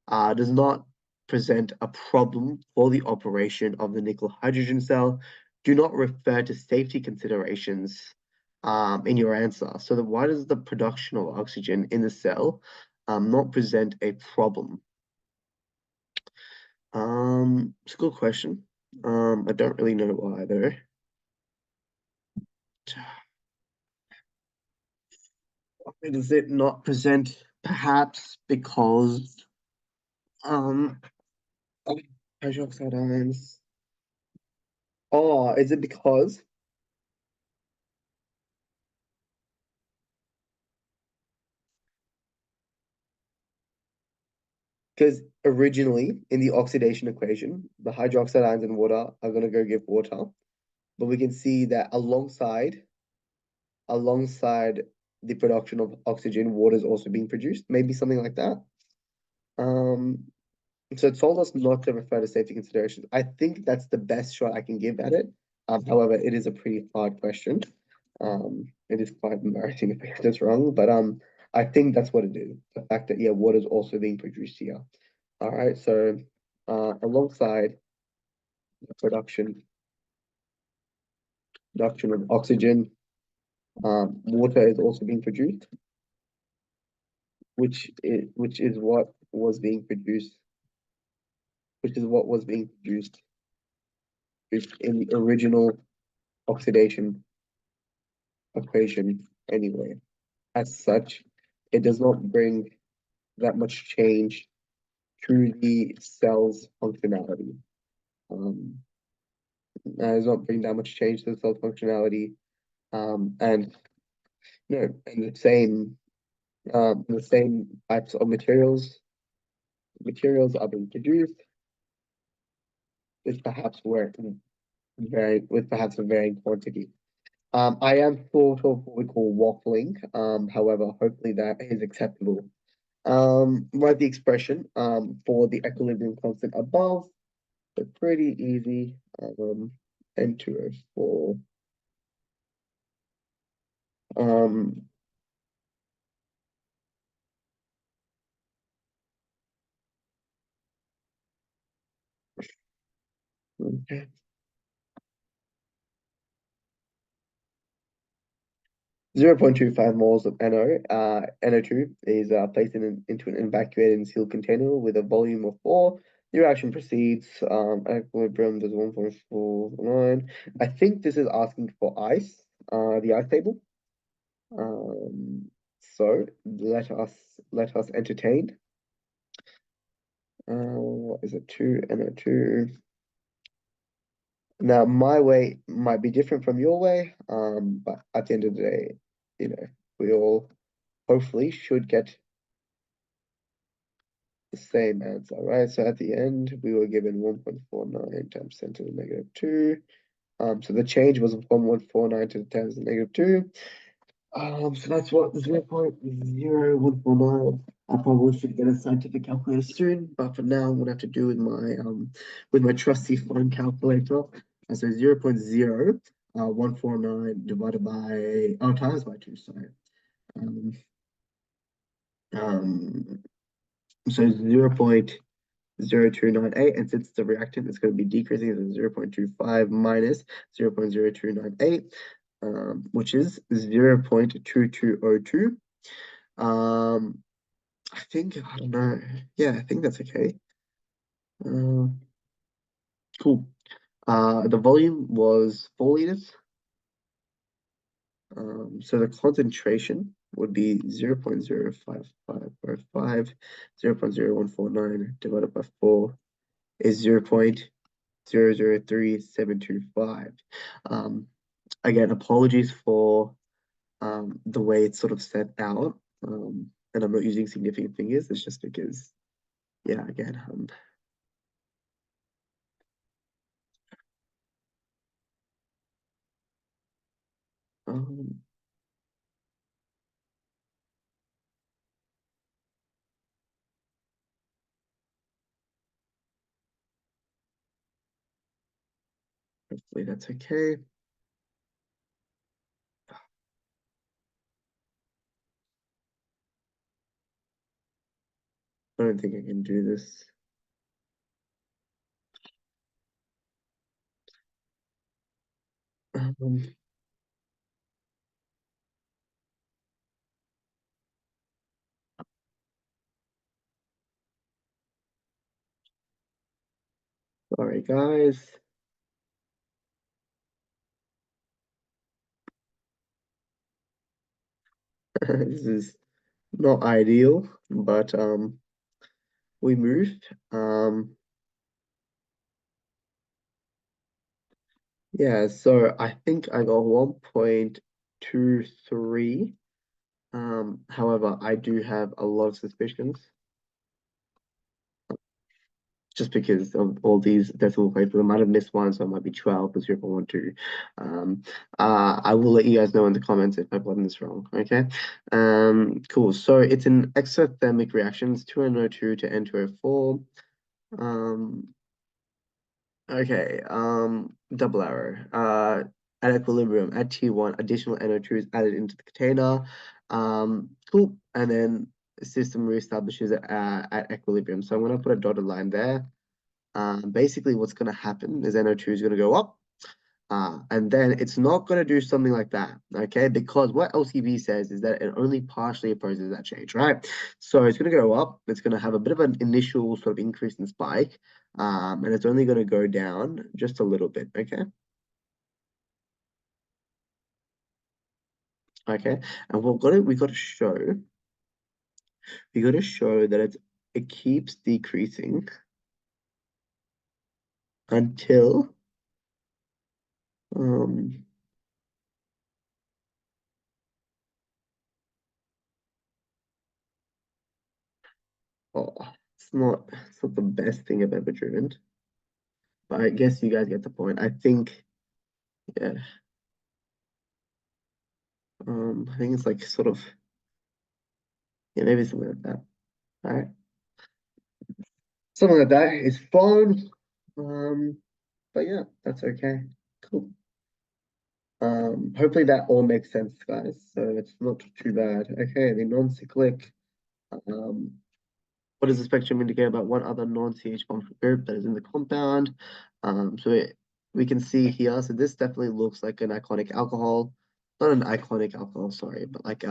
does not present a problem for the operation of the nickel hydrogen cell. Do not refer to safety considerations in your answer. So why does the production of oxygen in the cell not present a problem? It's a good question. I don't really know why though. Why does it not present? Perhaps because um hydroxide ions. Oh, is it because originally in the oxidation equation, the hydroxide ions and water are gonna go give water, but we can see that alongside the production of oxygen, water is also being produced. Maybe something like that. Um, so it told us not to refer to safety considerations. I think that's the best shot I can give at it. However, it is a pretty hard question. It is quite embarrassing if I get this wrong, but I think that's what it is. The fact that yeah, water is also being produced here. All right, so alongside the production of oxygen, water is also being produced, which is what was being produced, which is what was being produced in the original oxidation equation anyway. As such, it does not bring that much change to the cell's functionality. Um, it does not bring that much change to the cell's functionality. And you know, and the same types of materials are being produced with perhaps where very with perhaps a varying quantity. I am sort of what we call waffling. However, hopefully that is acceptable. Write the expression for the equilibrium constant above. So pretty easy. N2O4. Um, okay. 0.25 moles of NO2 is placed into an evacuated and sealed container with a volume of 4. The reaction proceeds. Equilibrium does 1.49. I think this is asking for ice, the ice table. So let us entertain. What is it? 2 NO2. Now, my way might be different from your way, but at the end of the day, we all hopefully should get the same answer, right? So at the end, we were given 1.49 times 10 to the negative 2. So the change was from 149 to the 10 to the negative 2. So that's what 0.0149. I probably should get a scientific calculator soon, but for now, I'm gonna have to do with my trusty phone calculator. And so 0.0149 divided by times by 2, sorry. Um, um, so 0.0298, and since the reactant is going to be decreasing, it's 0.25 minus 0.0298, which is 0.2202. I don't know. Yeah, I think that's okay. Uh, cool. The volume was 4 liters. So the concentration would be 0.05555, 0.0149 divided by 4 is 0.003725. Again, apologies for the way it's sort of set out. And I'm not using significant fingers, it's just because, yeah, again, um, hopefully that's okay. I don't think I can do this. Um, Sorry, guys. This is not ideal, but we moved. Yeah, so I think I got 1.23. However, I do have a lot of suspicions just because of all these decimal places. I might have missed one, so it might be 12 or 0.12. Um, I will let you guys know in the comments if I've gotten this wrong. Okay. Cool. So it's an exothermic reactions, 202 to N2O4. Um, okay. Double arrow. At equilibrium, at T1, additional NO2 is added into the container. Cool. And then the system reestablishes at equilibrium. So I'm going to put a dotted line there. Basically, what's going to happen is NO2 is going to go up, and then it's not going to do something like that, okay? Because what LCB says is that it only partially opposes that change, right? So it's going to go up. It's going to have a bit of an initial sort of increase in spike, and it's only going to go down just a little bit, okay? Okay, and we got to show that it keeps decreasing until um oh, it's not the best thing I've ever driven, but I guess you guys get the point. I think, yeah, I think it's like sort of, yeah, maybe something like that. All right, something like that is fine. Um, but yeah, that's okay. Cool. Hopefully that all makes sense, guys. So it's not too bad. Okay, the non-cyclic. Um, what does the spectrum indicate about one other non-CH functional group that is in the compound? We can see here. So this definitely looks like an iconic alcohol. Not an iconic alcohol, sorry, but like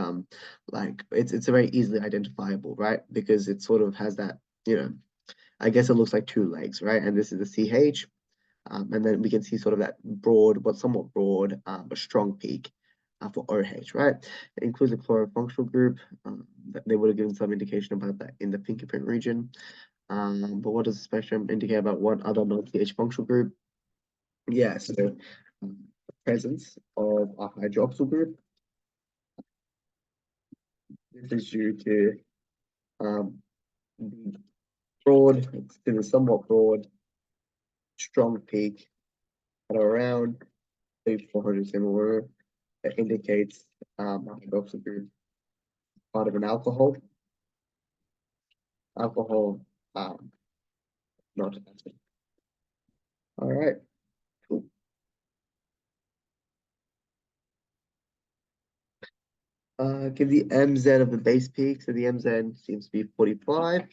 it's a very easily identifiable, right? Because it sort of has that, I guess it looks like two legs, right? And this is the CH. And then we can see sort of that broad, but somewhat broad, but strong peak for OH, right? It includes a chlorofunctional group. That they would have given some indication about that in the fingerprint region. But what does the spectrum indicate about one other non-CH functional group? Yeah, so the presence of a hydroxyl group. This is due to the broad, to the somewhat broad, strong peak at around 400 millimolar that indicates a hydroxyl group part of an alcohol. Alcohol, not acid. All right, cool. Give the MZ of the base peak. So the MZ seems to be 45.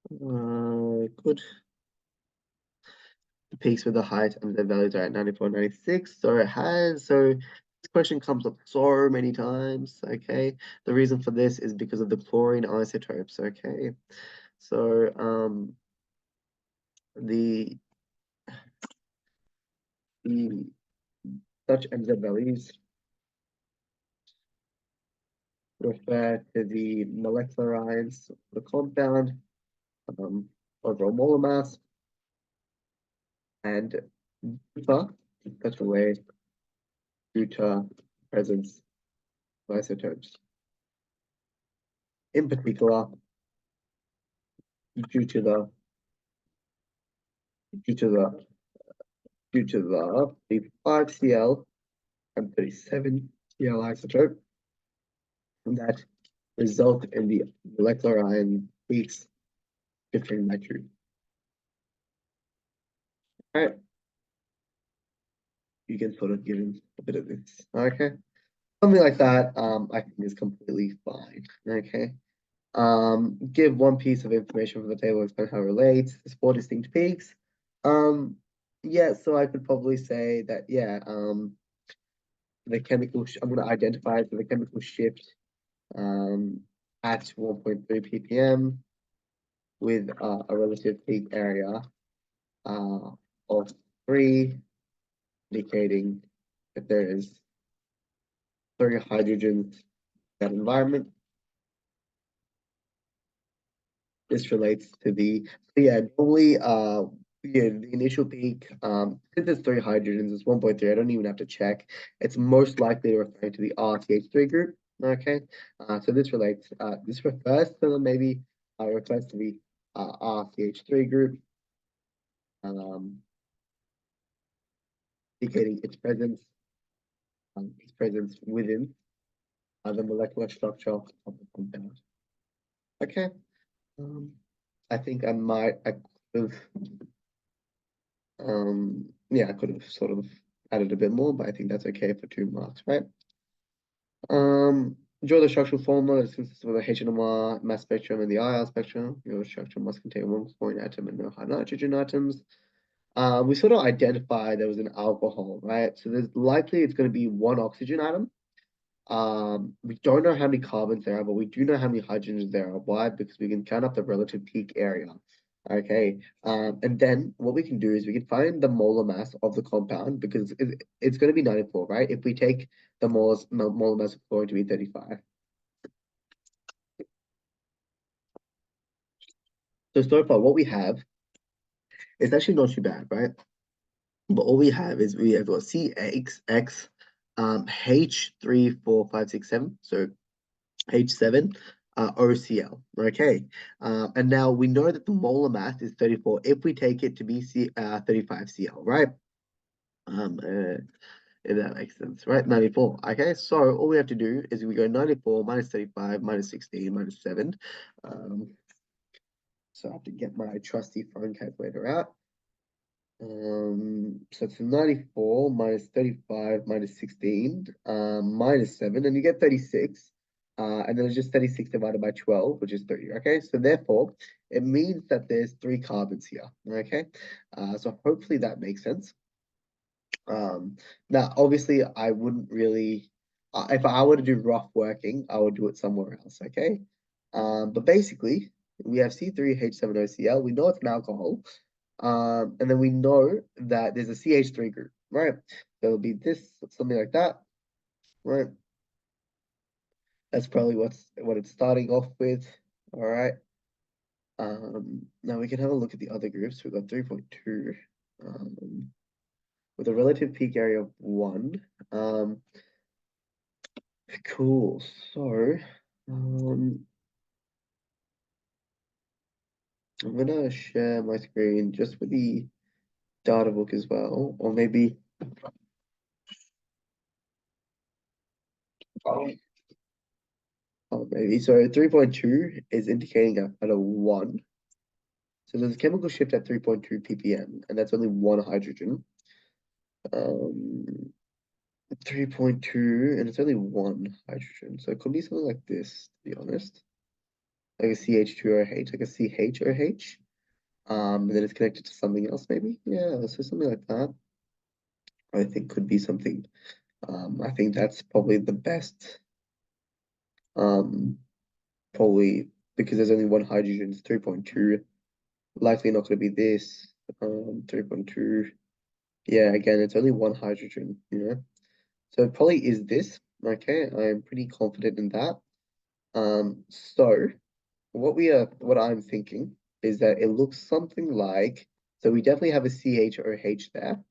Good. The peaks with the height and the values are at 94, 96. So this question comes up so many times. Okay. The reason for this is because of the chlorine isotopes. Okay. So the the such MZ values refer to the molecular ions of the compound, overall molar mass, and differ in such a way due to presence of isotopes. In particular, due to the due to the the 5Cl and 37Cl isotope that result in the molecular ion peaks differing by two. All right, you can sort of give him a bit of this. Okay, something like that. I think is completely fine. Okay. Give one piece of information from the table, explain how it relates. There's four distinct peaks. Um, yeah, so I could probably say that, yeah, I'm going to identify it for the chemical shift at 1.3 ppm. with a relative peak area of 3, indicating that there is 3 hydrogens in that environment. This relates to normally the initial peak, since there's 3 hydrogens, it's 1.3. I don't even have to check. It's most likely referring to the RCH3 group. Okay, so this refers to the maybe refers to the RCH3 group, um, indicating its presence within the molecular structure of the compound. Okay, I think I could have, I could have sort of added a bit more, but I think that's okay for 2 marks, right? Draw the structural formula that consists of the H&MR mass spectrum and the IR spectrum. Your structure must contain 1 chlorine atom and no high nitrogen atoms. We sort of identified there was an alcohol, right? So there's likely it's going to be 1 oxygen atom. We don't know how many carbons there are, but we do know how many hydrogens there are. Why? Because we can count up the relative peak area. Okay, and then what we can do is we can find the molar mass of the compound because it's going to be 94, right? If we take the molar mass of chlorine to be 35. So far, what we have is actually not too bad, right? But all we have is we have got CX, H34567, so H7, OCl. Okay, and now we know that the molar mass is 34 if we take it to be 35 Cl, right? If that makes sense, right? 94. Okay, so all we have to do is we go 94 minus 35 minus 16 minus 7. So I have to get my trusty phone calculator out. So it's 94 minus 35 minus 16 minus 7, and you get 36. And then it's just 36 divided by 12, which is 30. Okay, so therefore it means that there's 3 carbons here. Okay, so hopefully that makes sense. Now obviously I wouldn't really, if I were to do rough working, I would do it somewhere else. Okay, but basically we have C3H7OCl. We know it's an alcohol. And then we know that there's a CH3 group, right? So it'll be this, something like that, right? That's probably what it's starting off with. All right. Now we can have a look at the other groups. We've got 3.2 with a relative peak area of 1. Cool. So I'm gonna share my screen just with the data book as well, or maybe maybe so 3.2 is indicating at a 1. So there's a chemical shift at 3.2 ppm, and that's only 1 hydrogen. 3.2, and it's only 1 hydrogen. So it could be something like this, to be honest. Like a CH2OH, like a CHOH. And then it's connected to something else, maybe. Yeah, so something like that. I think could be something. I think that's probably the best. Probably because there's only 1 hydrogen, it's 3.2. Likely not going to be this. 3.2. Yeah, again, it's only 1 hydrogen, So it probably is this. Okay, I'm pretty confident in that. So what I'm thinking is that it looks something like, so we definitely have a CHOH there.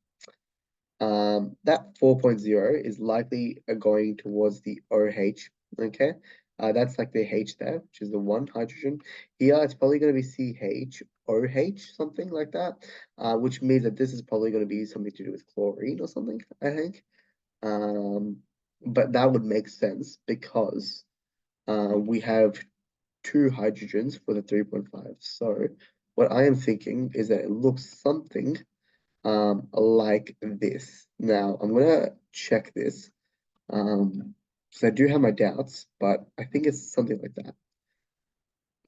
That 4.0 is likely going towards the OH. Okay, that's like the H there, which is the 1 hydrogen. Here it's probably going to be CHOH, something like that, which means that this is probably going to be something to do with chlorine or something, I think. But that would make sense because we have 2 hydrogens for the 3.5. So what I am thinking is that it looks something like this. Now I'm gonna check this because I do have my doubts, but I think it's something like that.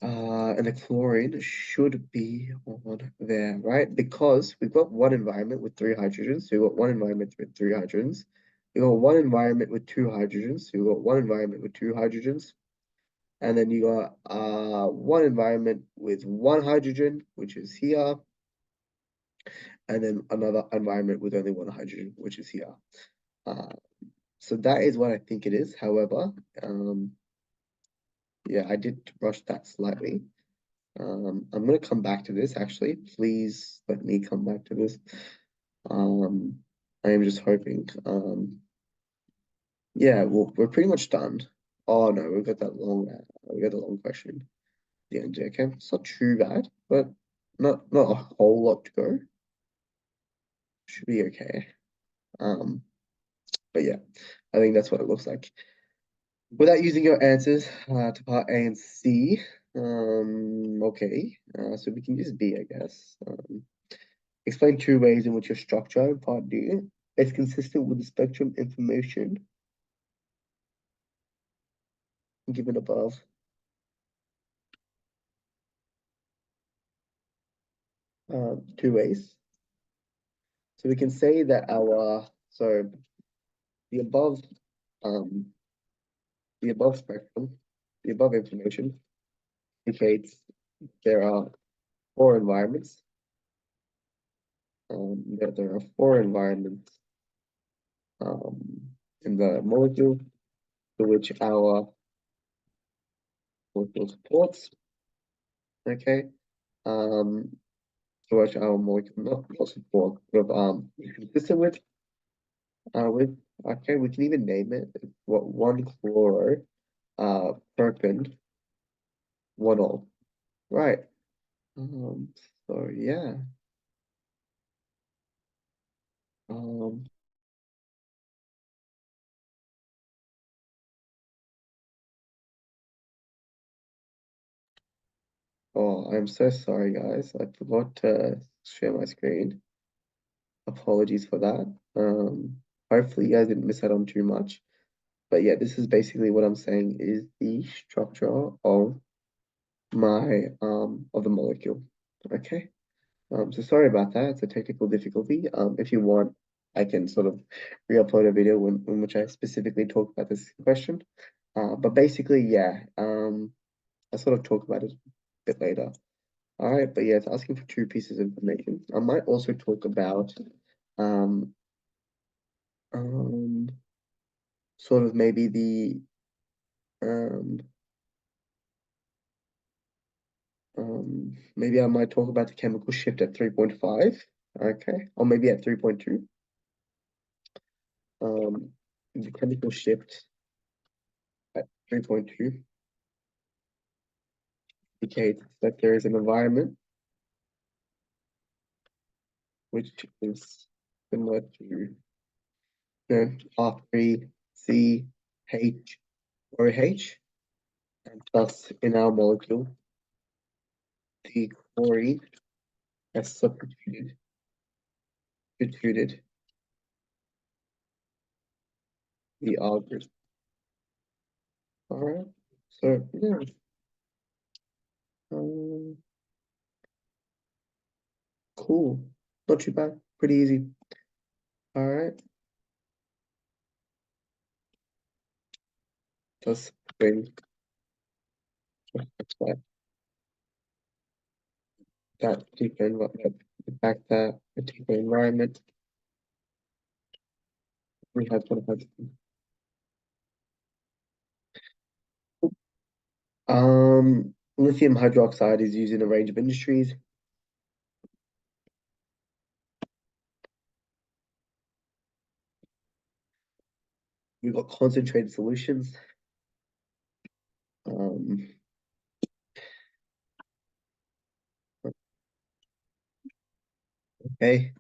And the chlorine should be on there, right? Because we've got 1 environment with 3 hydrogens. So we've got 1 environment with 3 hydrogens. We've got 1 environment with 2 hydrogens. So we've got 1 environment with 2 hydrogens. And then you got one environment with one hydrogen, which is here, and then another environment with only one hydrogen, which is here. Uh, so that is what I think it is. However, yeah, I did rush that slightly. I'm gonna come back to this actually. Please let me come back to this. I am just hoping. Yeah, well, we're pretty much done. Oh no, we got the long question. The end, okay. It's not too bad, but not a whole lot to go. Should be okay. But yeah, I think that's what it looks like. Without using your answers to part A and C, okay, so we can use B, I guess. Explain two ways in which your structure in part D is consistent with the spectrum information given above. Two ways. So we can say that the above um the above spectrum, the above information indicates there are four environments. That there are four environments um in the molecule to which our molecule supports. Okay. Um to which our molecule not support, but is consistent with okay, we can even name it what one chloro propan one ol. Right. Um, so yeah. Um, oh, I'm so sorry, guys. I forgot to share my screen. Apologies for that. Hopefully you guys didn't miss out on too much. But yeah, this is basically what I'm saying is the structure of my of the molecule. Okay. So sorry about that. It's a technical difficulty. If you want, I can sort of re-upload a video in which I specifically talk about this question. But basically, yeah, I sort of talk about it a bit later. All right, but yeah, it's asking for two pieces of information. I might also talk about um, um, sort of maybe um, maybe I might talk about the chemical shift at 3.5, okay, or maybe at 3.2. Um, the chemical shift at 3.2 indicates that there is an environment which is similar to R3, C, H, or H, and thus in our molecule, the chlorine has substituted the R group. All right, so yeah, um, cool, not too bad, pretty easy. All right, thus bring that particular the fact that particular environment we have one of lithium hydroxide is used in a range of industries. We've got concentrated solutions. Um, okay.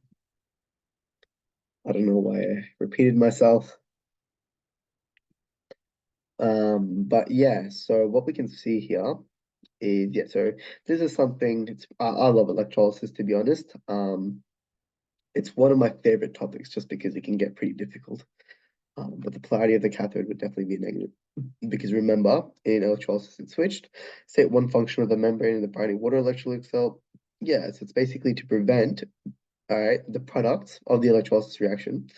I don't know why I repeated myself. But yeah, so what we can see here is, yeah, so this is something, I love electrolysis, to be honest. It's one of my favorite topics just because it can get pretty difficult. But the polarity of the cathode would definitely be negative. Because remember, in electrolysis, it's switched. State one function of the membrane in the briny water electrolytic cell. Yeah, so it's basically to prevent, all right, the products of the electrolysis reaction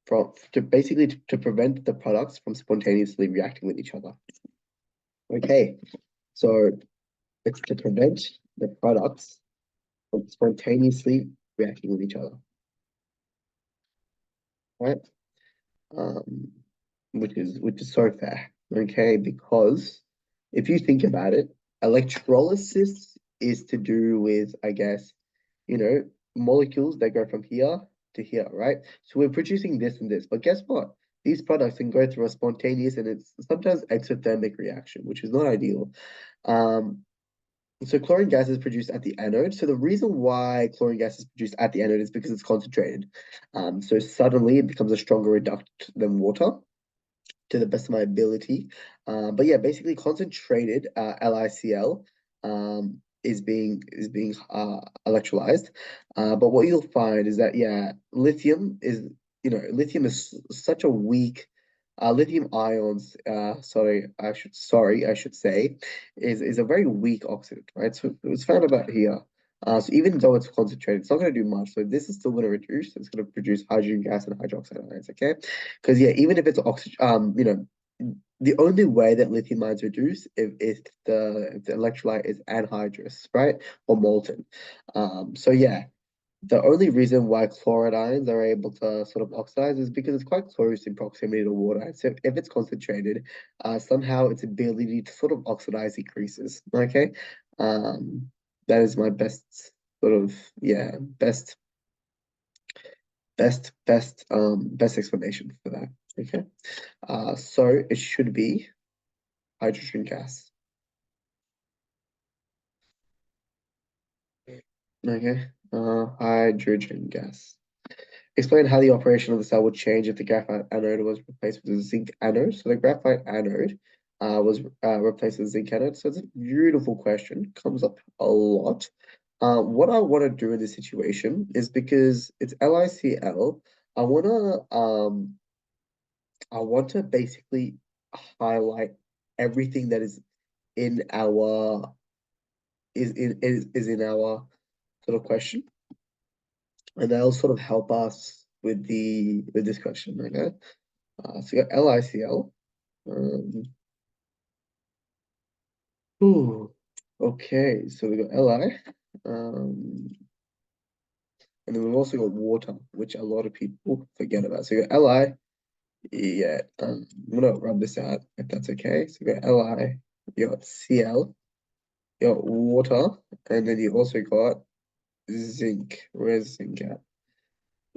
to prevent the products from spontaneously reacting with each other. Okay, so it's to prevent the products from spontaneously reacting with each other, right? Um, which is so fair, okay? Because if you think about it, electrolysis is to do with, I guess, you know, molecules that go from here to here, right? So we're producing this and this, but guess what? These products can go through a spontaneous and it's sometimes exothermic reaction, which is not ideal. Um, so chlorine gas is produced at the anode. So the reason why chlorine gas is produced at the anode is because it's concentrated. So suddenly it becomes a stronger reductant than water to the best of my ability. But yeah, basically concentrated LiCl is being electrolyzed. But what you'll find is that yeah, lithium is such a weak lithium ions, I should say, is a very weak oxidant, right? So it was found about here. So even though it's concentrated, it's not going to do much. So this is still going to reduce. It's going to produce hydrogen gas and hydroxide ions. Okay, because yeah, even if it's oxygen, the only way that lithium ions reduce if the electrolyte is anhydrous, right, or molten. So yeah, the only reason why chloride ions are able to sort of oxidize is because it's quite close in proximity to water. So if it's concentrated, somehow its ability to sort of oxidize decreases. Okay, um, that is my best sort of yeah best explanation for that. Okay, so it should be hydrogen gas. Okay, hydrogen gas. Explain how the operation of the cell would change if the graphite anode was replaced with a zinc anode. So the graphite anode was replaced with zinc anode. So it's a beautiful question, comes up a lot. What I want to do in this situation is because it's LiCl, I want to basically highlight everything that in our is in our sort of question, and that'll sort of help us with this question. Okay, so you got LiCl. Um, ooh, okay, so we got Li, and then we've also got water, which a lot of people forget about. So you got Li, yeah. I'm gonna rub this out if that's okay. So you got Li, you got Cl, you got water, and then you also got zinc. Where's zinc at?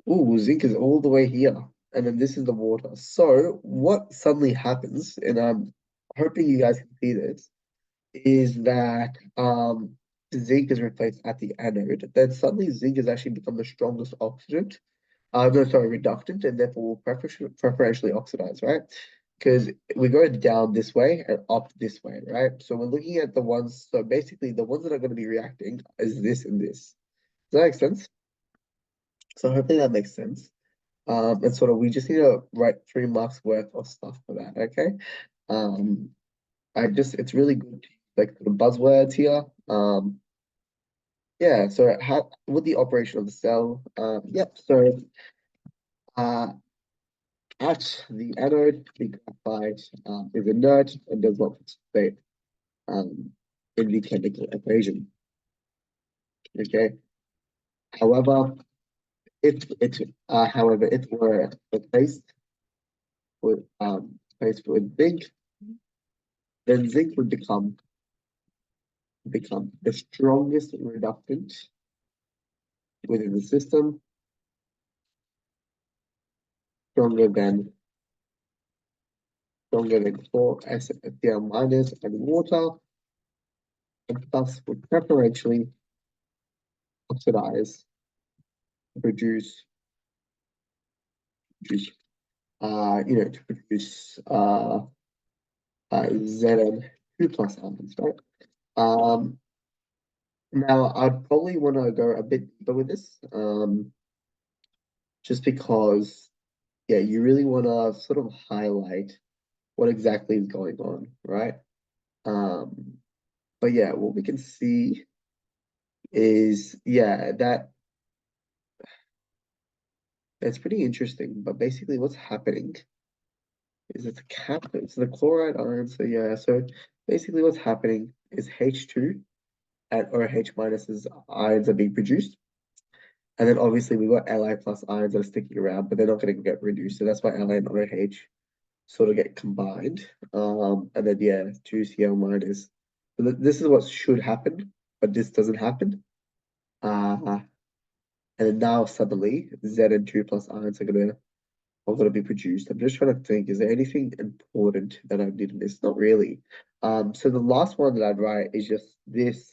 Ooh, zinc is all the way here. And then this is the water. So what suddenly happens, and I'm hoping you guys can see this, is that zinc is replaced at the anode. Then suddenly zinc has actually become the strongest oxidant. No, sorry, reductant, and therefore will preferentially oxidize, right? Because we go down this way and up this way, right? So we're looking at the ones, so basically the ones that are going to be reacting is this and this. Does that make sense? So hopefully that makes sense. And sort of we just need to write 3 marks worth of stuff for that, okay? Um, it's really good to use, like the buzzwords here. Yeah, so how with the operation of the cell, yep, so uh at the anode, the graphite is inert and does not participate um in the chemical equation. Okay. However, if it were replaced with zinc, then zinc would become the strongest reductant within the system, stronger than stronger than 4SCl minus and water, and thus would preferentially oxidize, produce produce to produce Zn2 plus elements, right? Um, Now I'd probably want to go a bit deeper with this, just because yeah, you really want to sort of highlight what exactly is going on, right? Um, but yeah, what we can see is yeah, that's pretty interesting. But basically what's happening is it's the chloride ion. So yeah, so basically what's happening is H2 and OH minuses ions are being produced. And then obviously we've got Li plus ions that are sticking around, but they're not going to get reduced. So that's why Li and OH sort of get combined. And then yeah, 2Cl minus. So this is what should happen, but this doesn't happen. And then now suddenly Zn2 plus ions are gonna be produced. I'm just trying to think, is there anything important that I did miss? Not really. So the last one that I'd write is just this.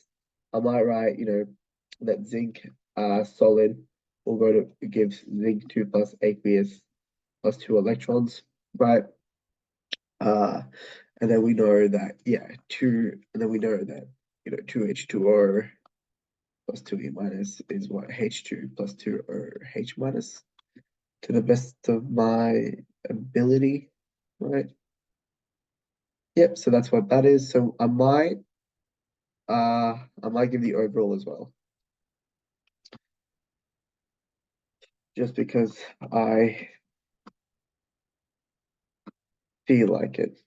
I might write, that zinc solid will go to give zinc 2 plus aqueous plus 2 electrons, right? Uh, and then we know that, yeah, and then we know that, 2H2O plus 2E minus is what? H2 plus 2O H minus to the best of my ability, right? Yep, so that's what that is. So I might give the overall as well, just because I feel like it.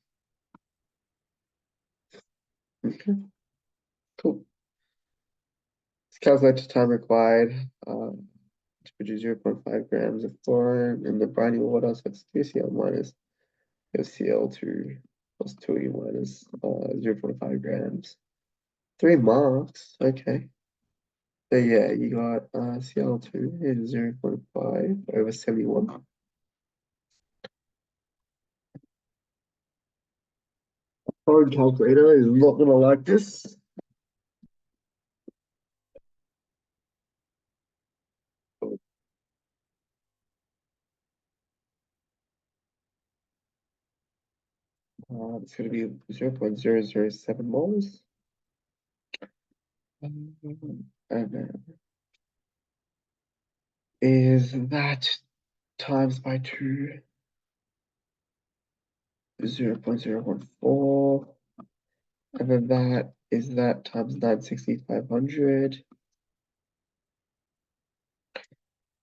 Okay, cool. Let's calculate the time required to produce 0.5 grams of fluorine in the briny water. So it's 2Cl minus Cl2 plus 2E minus 0.5 grams. 3 marks, okay. So yeah, you got Cl2 is 0.5 over 71. Hard calculator is not gonna like this. It's gonna be 0.007 moles. And is that times by 2, 0.014. And then that times 960,500,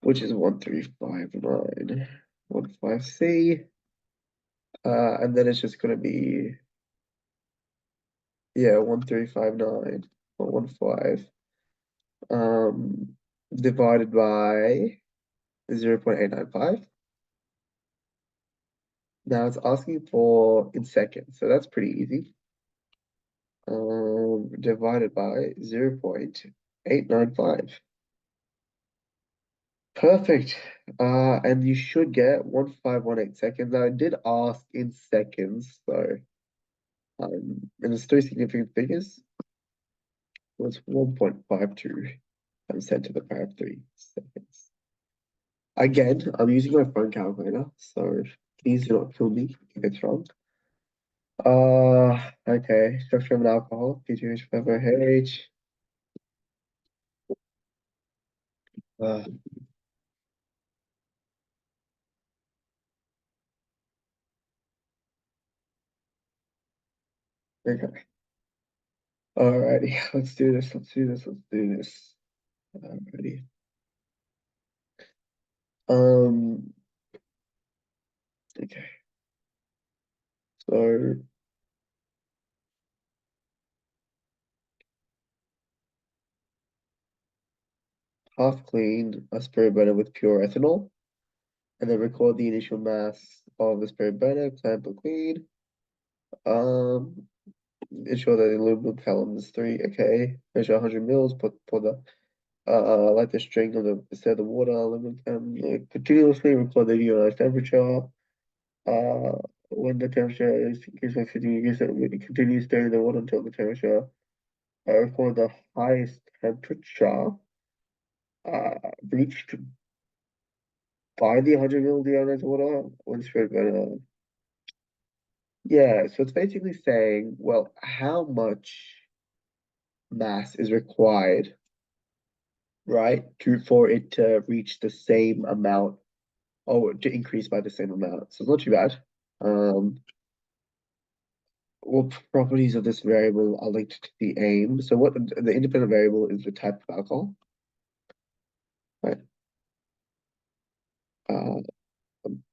which is 1359. 15C. And then it's just gonna be, yeah, 1359 or 15. Divided by 0.895. Now it's asking for in seconds, so that's pretty easy. Divided by 0.895. Perfect. And you should get 1518 seconds. Now I did ask in seconds, so and it's three significant figures. So it's 1.52 times 10 to the power of 3 seconds. Again, I'm using my phone calculator, so please do not kill me if it's wrong. Okay. Structure of an alcohol, P2H5OH. Uh, okay. Alrighty, let's do this. Let's do this. Let's do this. Alrighty. Um. Okay. So half clean a spirit burner with pure ethanol, and then record the initial mass of the spirit burner. Clamp or clean. Um. Ensure that the aluminum column is 3. Okay. Measure 100 mils. Put the like the string of the instead of the water aluminum can continuously record the ionized temperature. When the temperature is increased by 50 degrees, it continues stirring the water until the temperature record the highest temperature reached by the 100 ml deionized water when spread by yeah, so it's basically saying, well, how much mass is required, right, for it to reach the same amount or to increase by the same amount. So it's not too bad. Um, what properties of this variable are linked to the aim? So what the independent variable is the type of alcohol, right? Uh,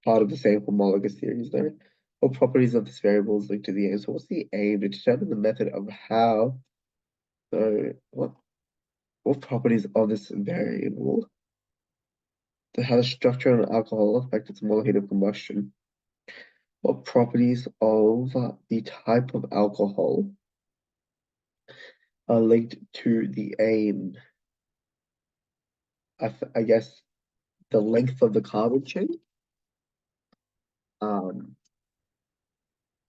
part of the same homologous series there. What properties of this variable is linked to the aim? So what's the aim? To determine the method of how. So what properties of this variable? To how the structure of an alcohol affect its molar heat of combustion. What properties of the type of alcohol are linked to the aim? I guess the length of the carbon chain, um,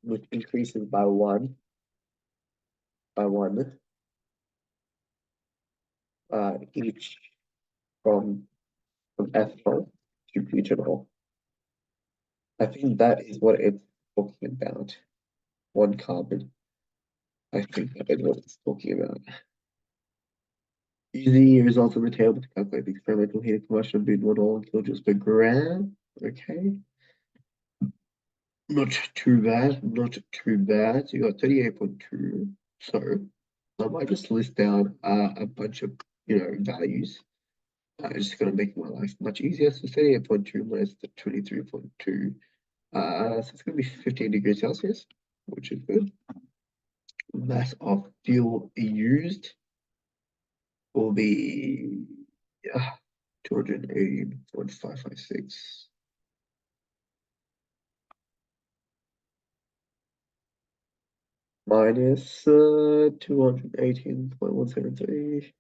which increases by one, each from ethanol to butanol. I think that is what it's talking about. One carbon. I think that is what it's talking about. Use the results of the table to calculate the experimental heat of combustion of butanol in kilojoules per gram. Okay. Not too bad, not too bad. So you got 38.2. So I might just list down a bunch of values. Just gonna make my life much easier. So 38.2 minus the 23.2. So it's gonna be 15 degrees Celsius, which is good. Mass of fuel used will be 280.556. Minus 218.173.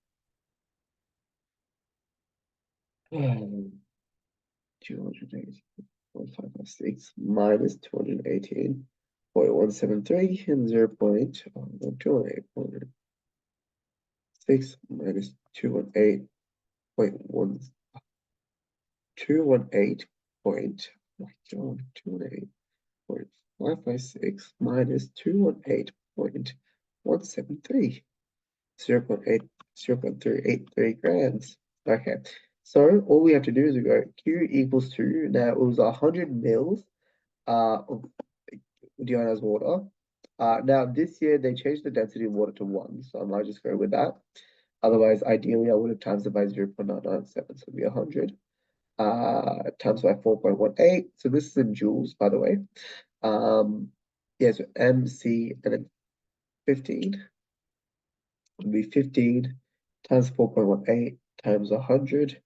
280.556 minus 218.173 and 0.218.6 minus 218.1 218 point, oh my God, 218.556 minus 218.173, 0.383 grams. Okay, so all we have to do is we go Q equals to, now it was 100 mils of deionized water. Now this year they changed the density of water to 1, so I might just go with that. Otherwise, ideally, I would have times it by 0.997, so it'd be 100. Times by 4.18. So this is in joules, by the way. Yeah, so MC and then 15 would be 15 times 4.18 times 100.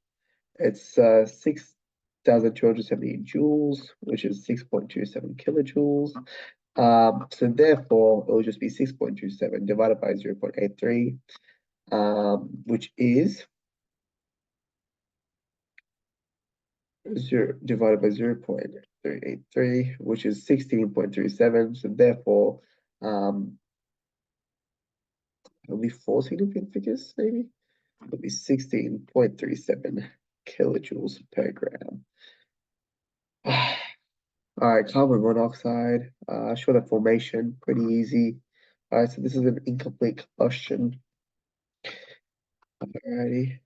It's 6,278 joules, which is 6.27 kilojoules. So therefore, it will just be 6.27 divided by 0.83, which is divided by 0.383, which is 16.37. So therefore, it'll be 4 significant figures, maybe. It'll be 16.37 kilojoules per gram. All right, carbon monoxide. Show the formation, pretty easy. All right, so this is an incomplete combustion. Alrighty.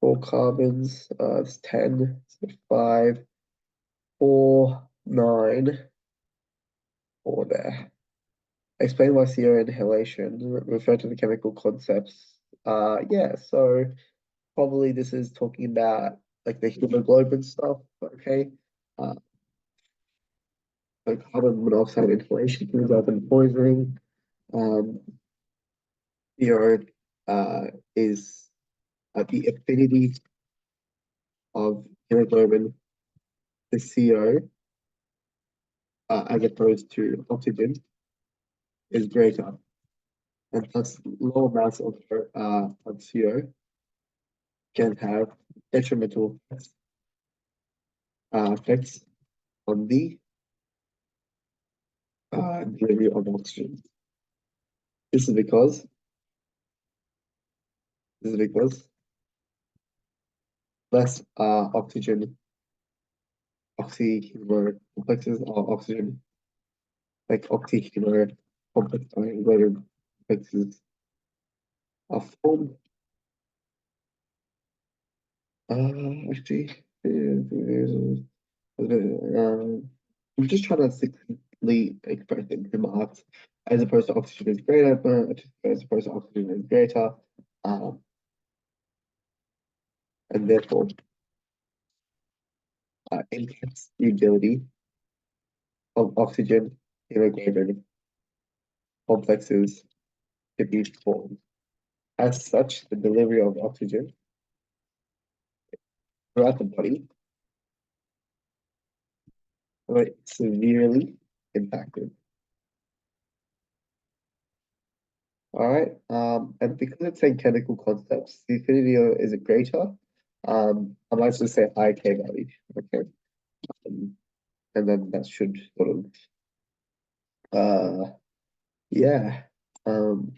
4 carbons, it's 10, so 5, 4, 9, 4 there. Explain why CO inhalation, refer to the chemical concepts. Yeah, so probably this is talking about like the hemoglobin stuff, okay? Uh, so carbon monoxide inhalation can result in poisoning. CO is the affinity of hemoglobin to CO as opposed to oxygen is greater, and thus low amounts of CO can have detrimental effects on the delivery of oxygen. This is because less oxyhemo complexes or oxygen like oxyhemo complex complexes are formed. Actually, I'm just trying to succinctly express it in marks as opposed to oxygen is greater, as opposed to oxygen is greater. and therefore impacts the ability of oxygen hemoglobin complexes to be formed. As such, the delivery of oxygen throughout the body severely impacted. All right, and because it's saying chemical concepts, the affinity is it greater? I might just say high K value. Okay, um, and then that should sort of yeah. Um,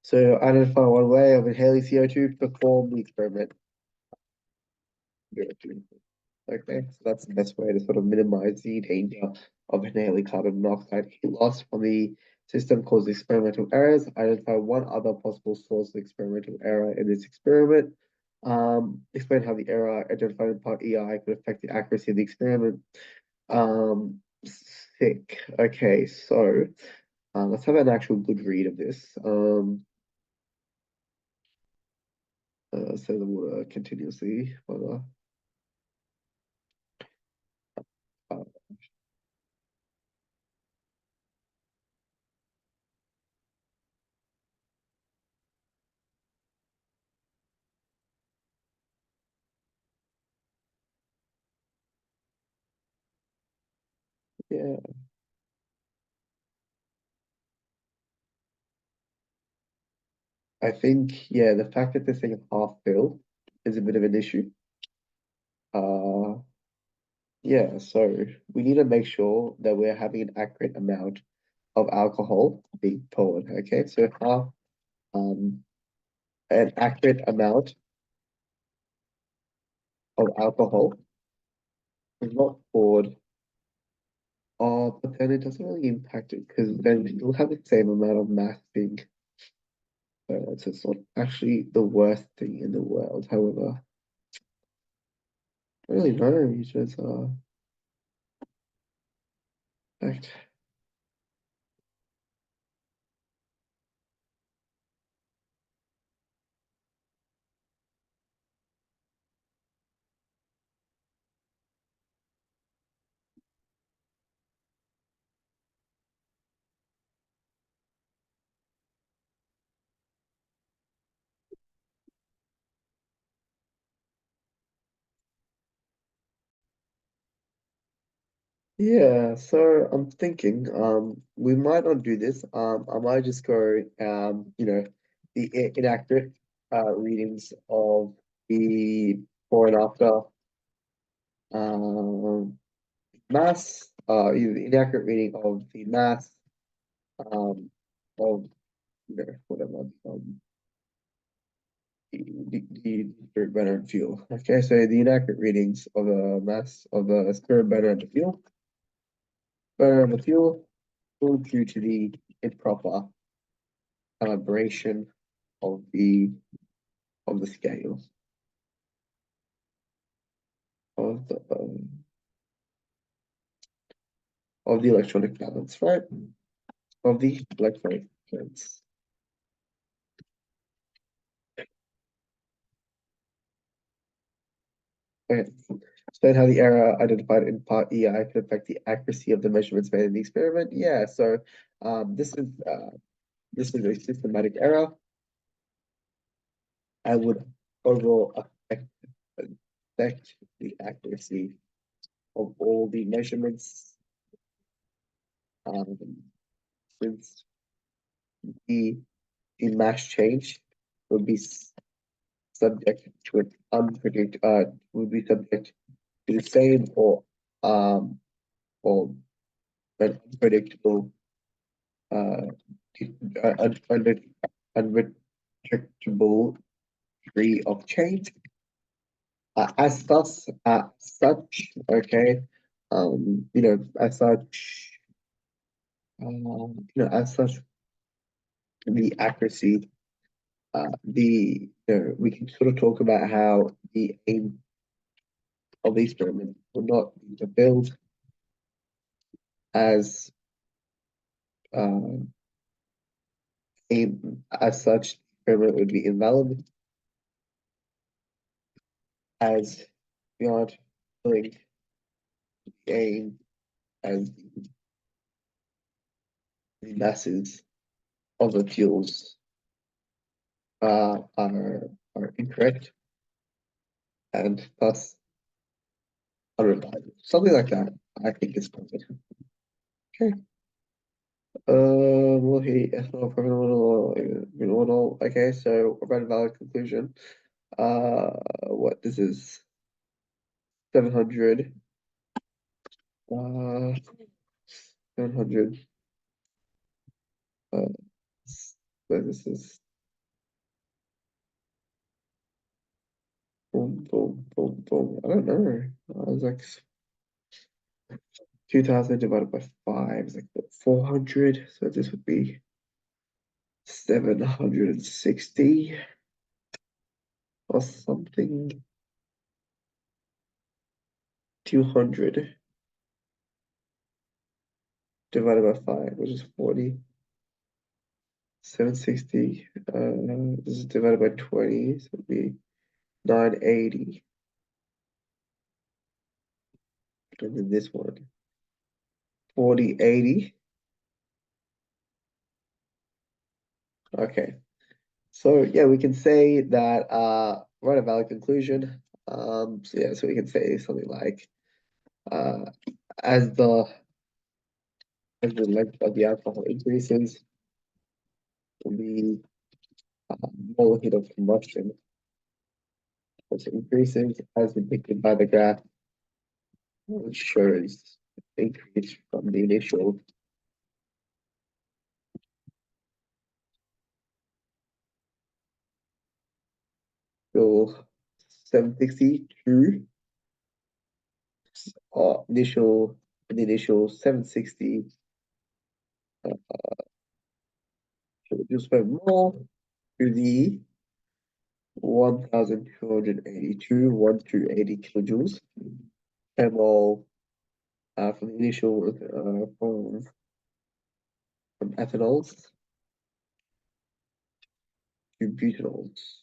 so identify one way of inhaling CO2, perform the experiment. Okay, so that's the best way to sort of minimize the danger of inhaling carbon monoxide. Heat loss from the system causes experimental errors. Identify one other possible source of experimental error in this experiment. Explain how the error identified in part EI could affect the accuracy of the experiment. Um, Sick. Okay, so let's have an actual good read of this. So the water continuously. Uh, yeah, I think the fact that this thing is half filled is a bit of an issue. Uh, yeah, so we need to make sure that we're having an accurate amount of alcohol being poured. Okay, so half um an accurate amount of alcohol is not poured. But then it doesn't really impact it because then we still have the same amount of mass being. So it's not actually the worst thing in the world. However, I don't really know. You just fact. Yeah, so I'm thinking, we might not do this. I might just go, the inaccurate readings of the before and after um mass, the inaccurate reading of the mass um of whatever the spirit burner and fuel. Okay, so the inaccurate readings of the mass of the spirit burner and the fuel, all due to the improper calibration of the scale of the electronic balance, right? Of the electronic balance. Okay. Explain how the error identified in part EI can affect the accuracy of the measurements made in the experiment. Yeah, so this is a systematic error. I would overall affect the accuracy of all the measurements um, since the mass change would be subject to an would be subject to the same um or an unpredictable uh unpredictable degree of change. As such, okay, as such, the accuracy, we can sort of talk about how the aim of the experiment will not be to build as uh, aim as such, the experiment would be invalid. as beyond filling gain as the masses of the fuels are incorrect and thus unreliable. Something like that, I think is perfect. Okay. Will he ethanol propanol? Okay, so a very valid conclusion. What this is 700. 700. Uh, so this is boom, boom, boom, boom. I don't know. I was like 2000 divided by 5 is like 400. So this would be 760 or something. 200 divided by 5, which is 40. 760. This is divided by 20, so it'd be 980. And then this one, 4080. Okay. So yeah, we can say that we're at a valid conclusion. So yeah, so we can say something like uh as the length of the alcohol increases, the molecule of combustion also increases as depicted by the graph, which shows increase from the initial to 760 to initial the initial 760 kilojoules per mole to the 1282 1280 kilojoules per mole from the initial from ethanols to butanols.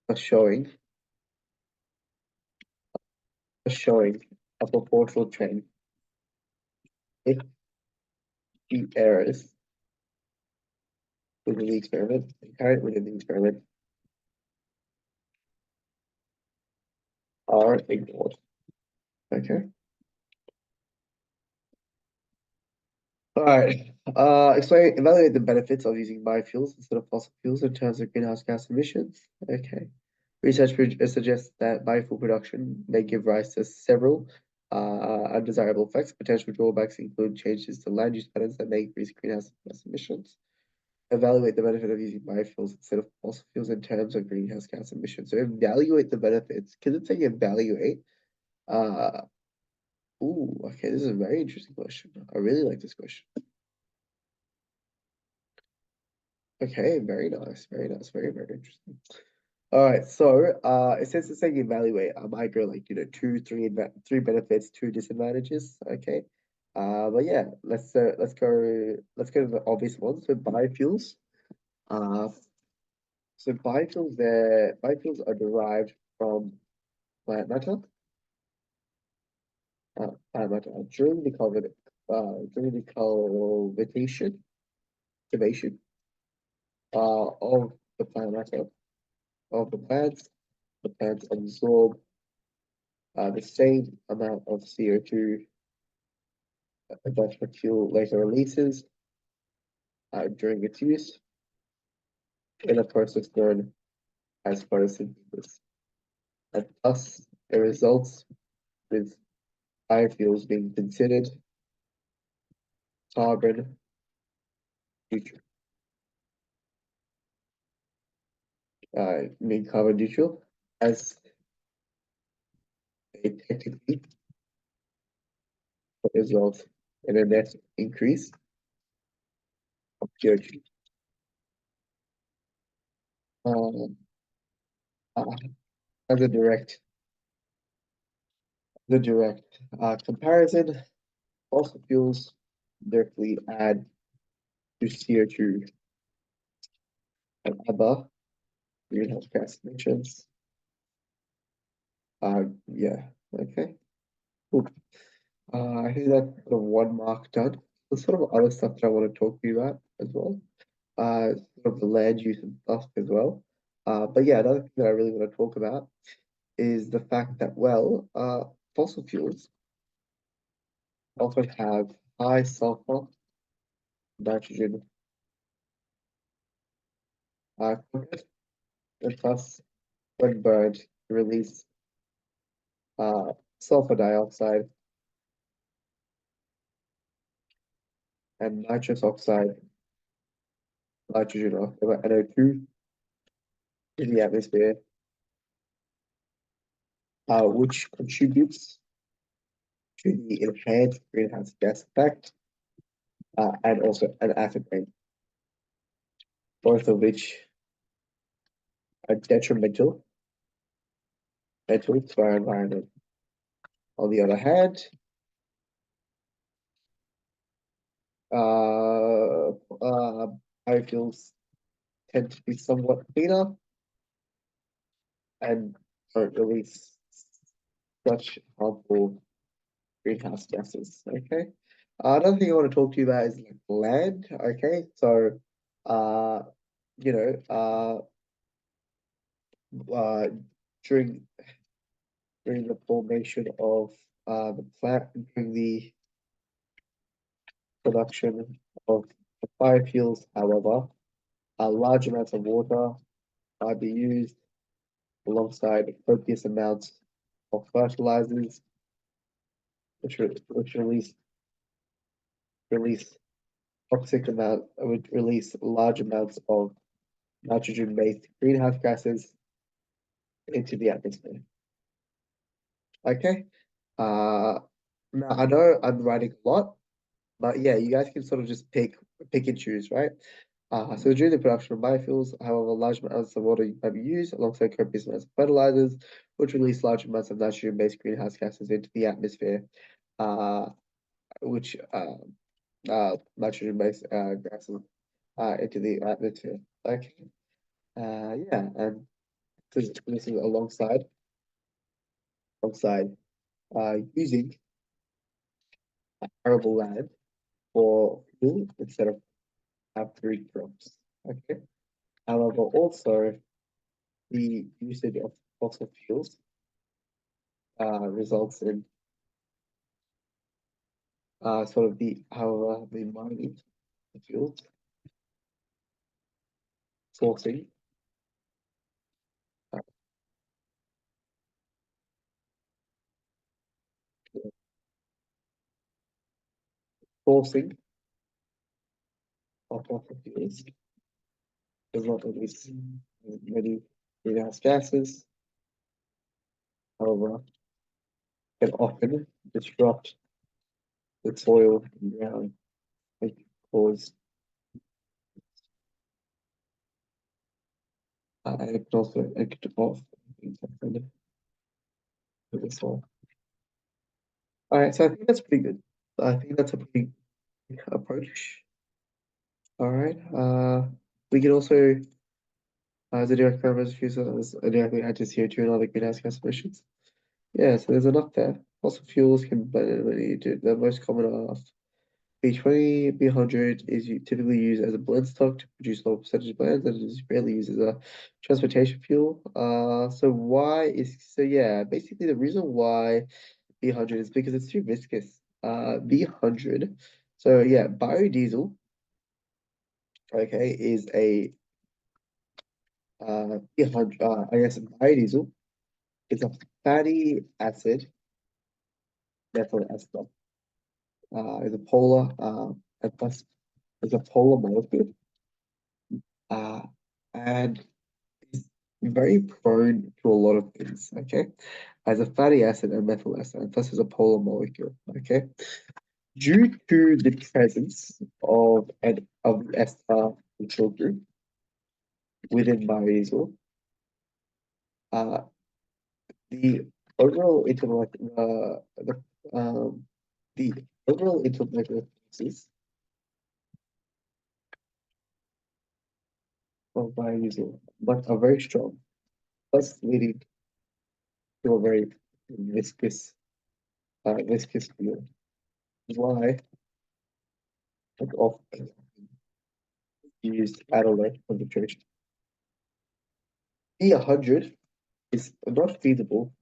A showing showing a proportional trend if the errors within the experiment, inherent within the experiment, are ignored. Okay. All right. Evaluate the benefits of using biofuels instead of fossil fuels in terms of greenhouse gas emissions. Okay. Research suggests that biofuel production may give rise to several undesirable effects. Potential drawbacks include changes to land use patterns that may increase greenhouse gas emissions. Evaluate the benefit of using biofuels instead of fossil fuels in terms of greenhouse gas emissions. So evaluate the benefits. Because it's saying evaluate. Uh, okay, this is a very interesting question. I really like this question. Okay, very nice, very nice, very interesting. All right, so since it's saying evaluate, I might go like three benefits, two disadvantages. Okay, but yeah, let's go to the obvious ones. So biofuels. Uh, so biofuels are derived from plant matter. Plant matter during the cultivation of the plant matter of the plants. The plants absorb the same amount of CO2 that the fuel later releases during its use in a process known as photosynthesis. And thus, it results with biofuels being considered carbon neutral. Mean carbon neutral as they technically result in a net increase of CO2. Um, uh, as a direct comparison, fossil fuels directly add to CO2 and other greenhouse gas emissions. Yeah, okay, cool. I think that's sort of one mark done. There's sort of other stuff that I want to talk to you about as well. Sort of the land use and stuff as well. But yeah, another thing that I really want to talk about is the fact that, well, fossil fuels often have high sulfur, nitrogen, content, and thus, when burned, release sulfur dioxide and nitrous oxide, nitrogen oxide, NO2 in the atmosphere, which contributes to the enhanced greenhouse gas effect and also an acid rain, both of which are detrimental to our environment. On the other hand, biofuels tend to be somewhat cleaner and don't release such harmful greenhouse gases. Okay. Another thing I want to talk to you about is like land. Okay. So, uh, you know, uh, during during the formation of the plant, during the production of the biofuels, however, large amounts of water might be used alongside copious amounts of fertilizers, which release which release large amounts of nitrogen-based greenhouse gases into the atmosphere. Okay. Uh, Now I know I'm writing a lot, but yeah, you guys can sort of just pick and choose, right? So during the production of biofuels, however, large amounts of water may be used alongside copious amounts of fertilizers, which release large amounts of nitrogen-based greenhouse gases into the atmosphere, uh, which nitrogen-based gases into the atmosphere. Okay. Yeah, and this is alongside using arable land for fuel instead of food crops. Okay. However, also the usage of fossil fuels results in sort of the mining of fuels, sourcing, uh, sourcing of fossil fuels does not release many greenhouse gases. However, can often disrupt the soil and ground and cause it can also act off the soil. All right, so I think that's pretty good. I think that's a pretty good approach. All right. We can also as a direct carbon fuels directly add to CO2 and other greenhouse gas emissions. Yeah, so there's enough there. Fossil fuels can blend really do the most common are B20, B100 is typically used as a blend stock to produce low percentage blends and is rarely used as a transportation fuel. So yeah, basically the reason why B100 is because it's too viscous. B100. So yeah, biodiesel, okay, is a B100, I guess biodiesel is a fatty acid methyl ester. Is a polar and plus is a polar molecule. Uh, and is very prone to a lot of things, okay? As a fatty acid and methyl ester, and thus is a polar molecule, okay? Due to the presence of the ester control group within biodiesel, uh, the overall the overall intermolecular forces of biodiesel, but are very strong, thus leading to a very viscous, viscous fuel. Why it often used at a low concentration. E100 is not feasible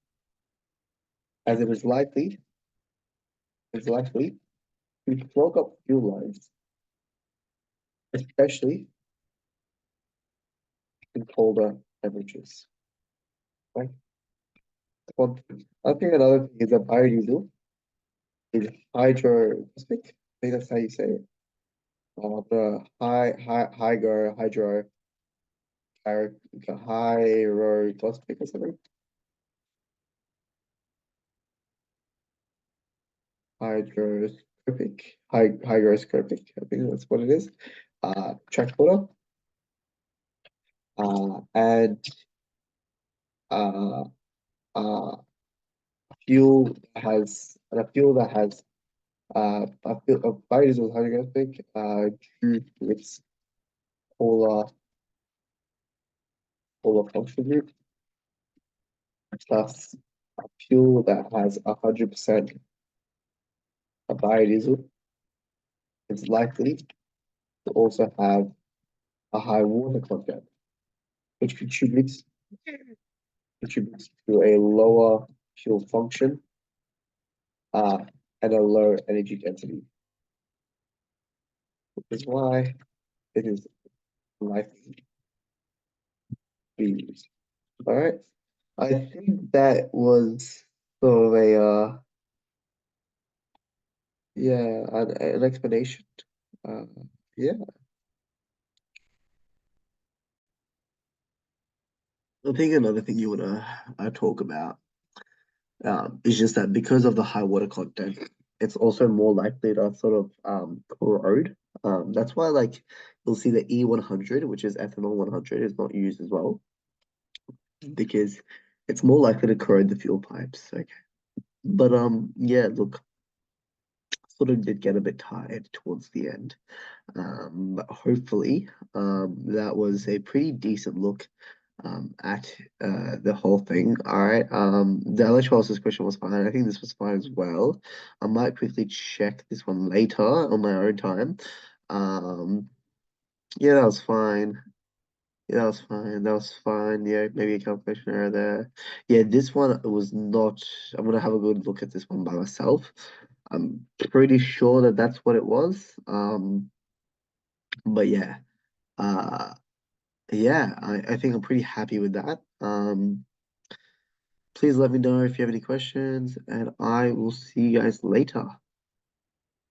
as it is likely to clog up fuel lines, especially in colder temperatures. Right? One thing. I think another thing is that biodiesel is hydrophobic. I think that's how you say it. The hydrophobic or something. Hygroscopic. I think that's what it is. Transporter. And uh, uh, fuel that has a biodiesel hydrographic due to its polar function group, plus a fuel that has 100% a biodiesel is likely to also have a high water content, which contributes to a lower fuel function uh, and a low energy density, which is why it is likely to be used. All right. I think that was sort of a yeah, an explanation. Uh, yeah, I think another thing you want to talk about is just that because of the high water content, it's also more likely to sort of corrode. That's why like you'll see the E100, which is ethanol 100, is not used as well because it's more likely to corrode the fuel pipes. Okay, but yeah, look, sort of did get a bit tired towards the end. But hopefully, that was a pretty decent look at the whole thing. All right. The electrolysis question was fine. I think this was fine as well. I might quickly check this one later on my own time. Um, yeah, that was fine. Yeah, that was fine. That was fine. Yeah, maybe a calculation error there. Yeah, this one was not. I'm gonna have a good look at this one by myself. I'm pretty sure that that's what it was. But yeah. Uh, yeah, I think I'm pretty happy with that. Please let me know if you have any questions, and I will see you guys later.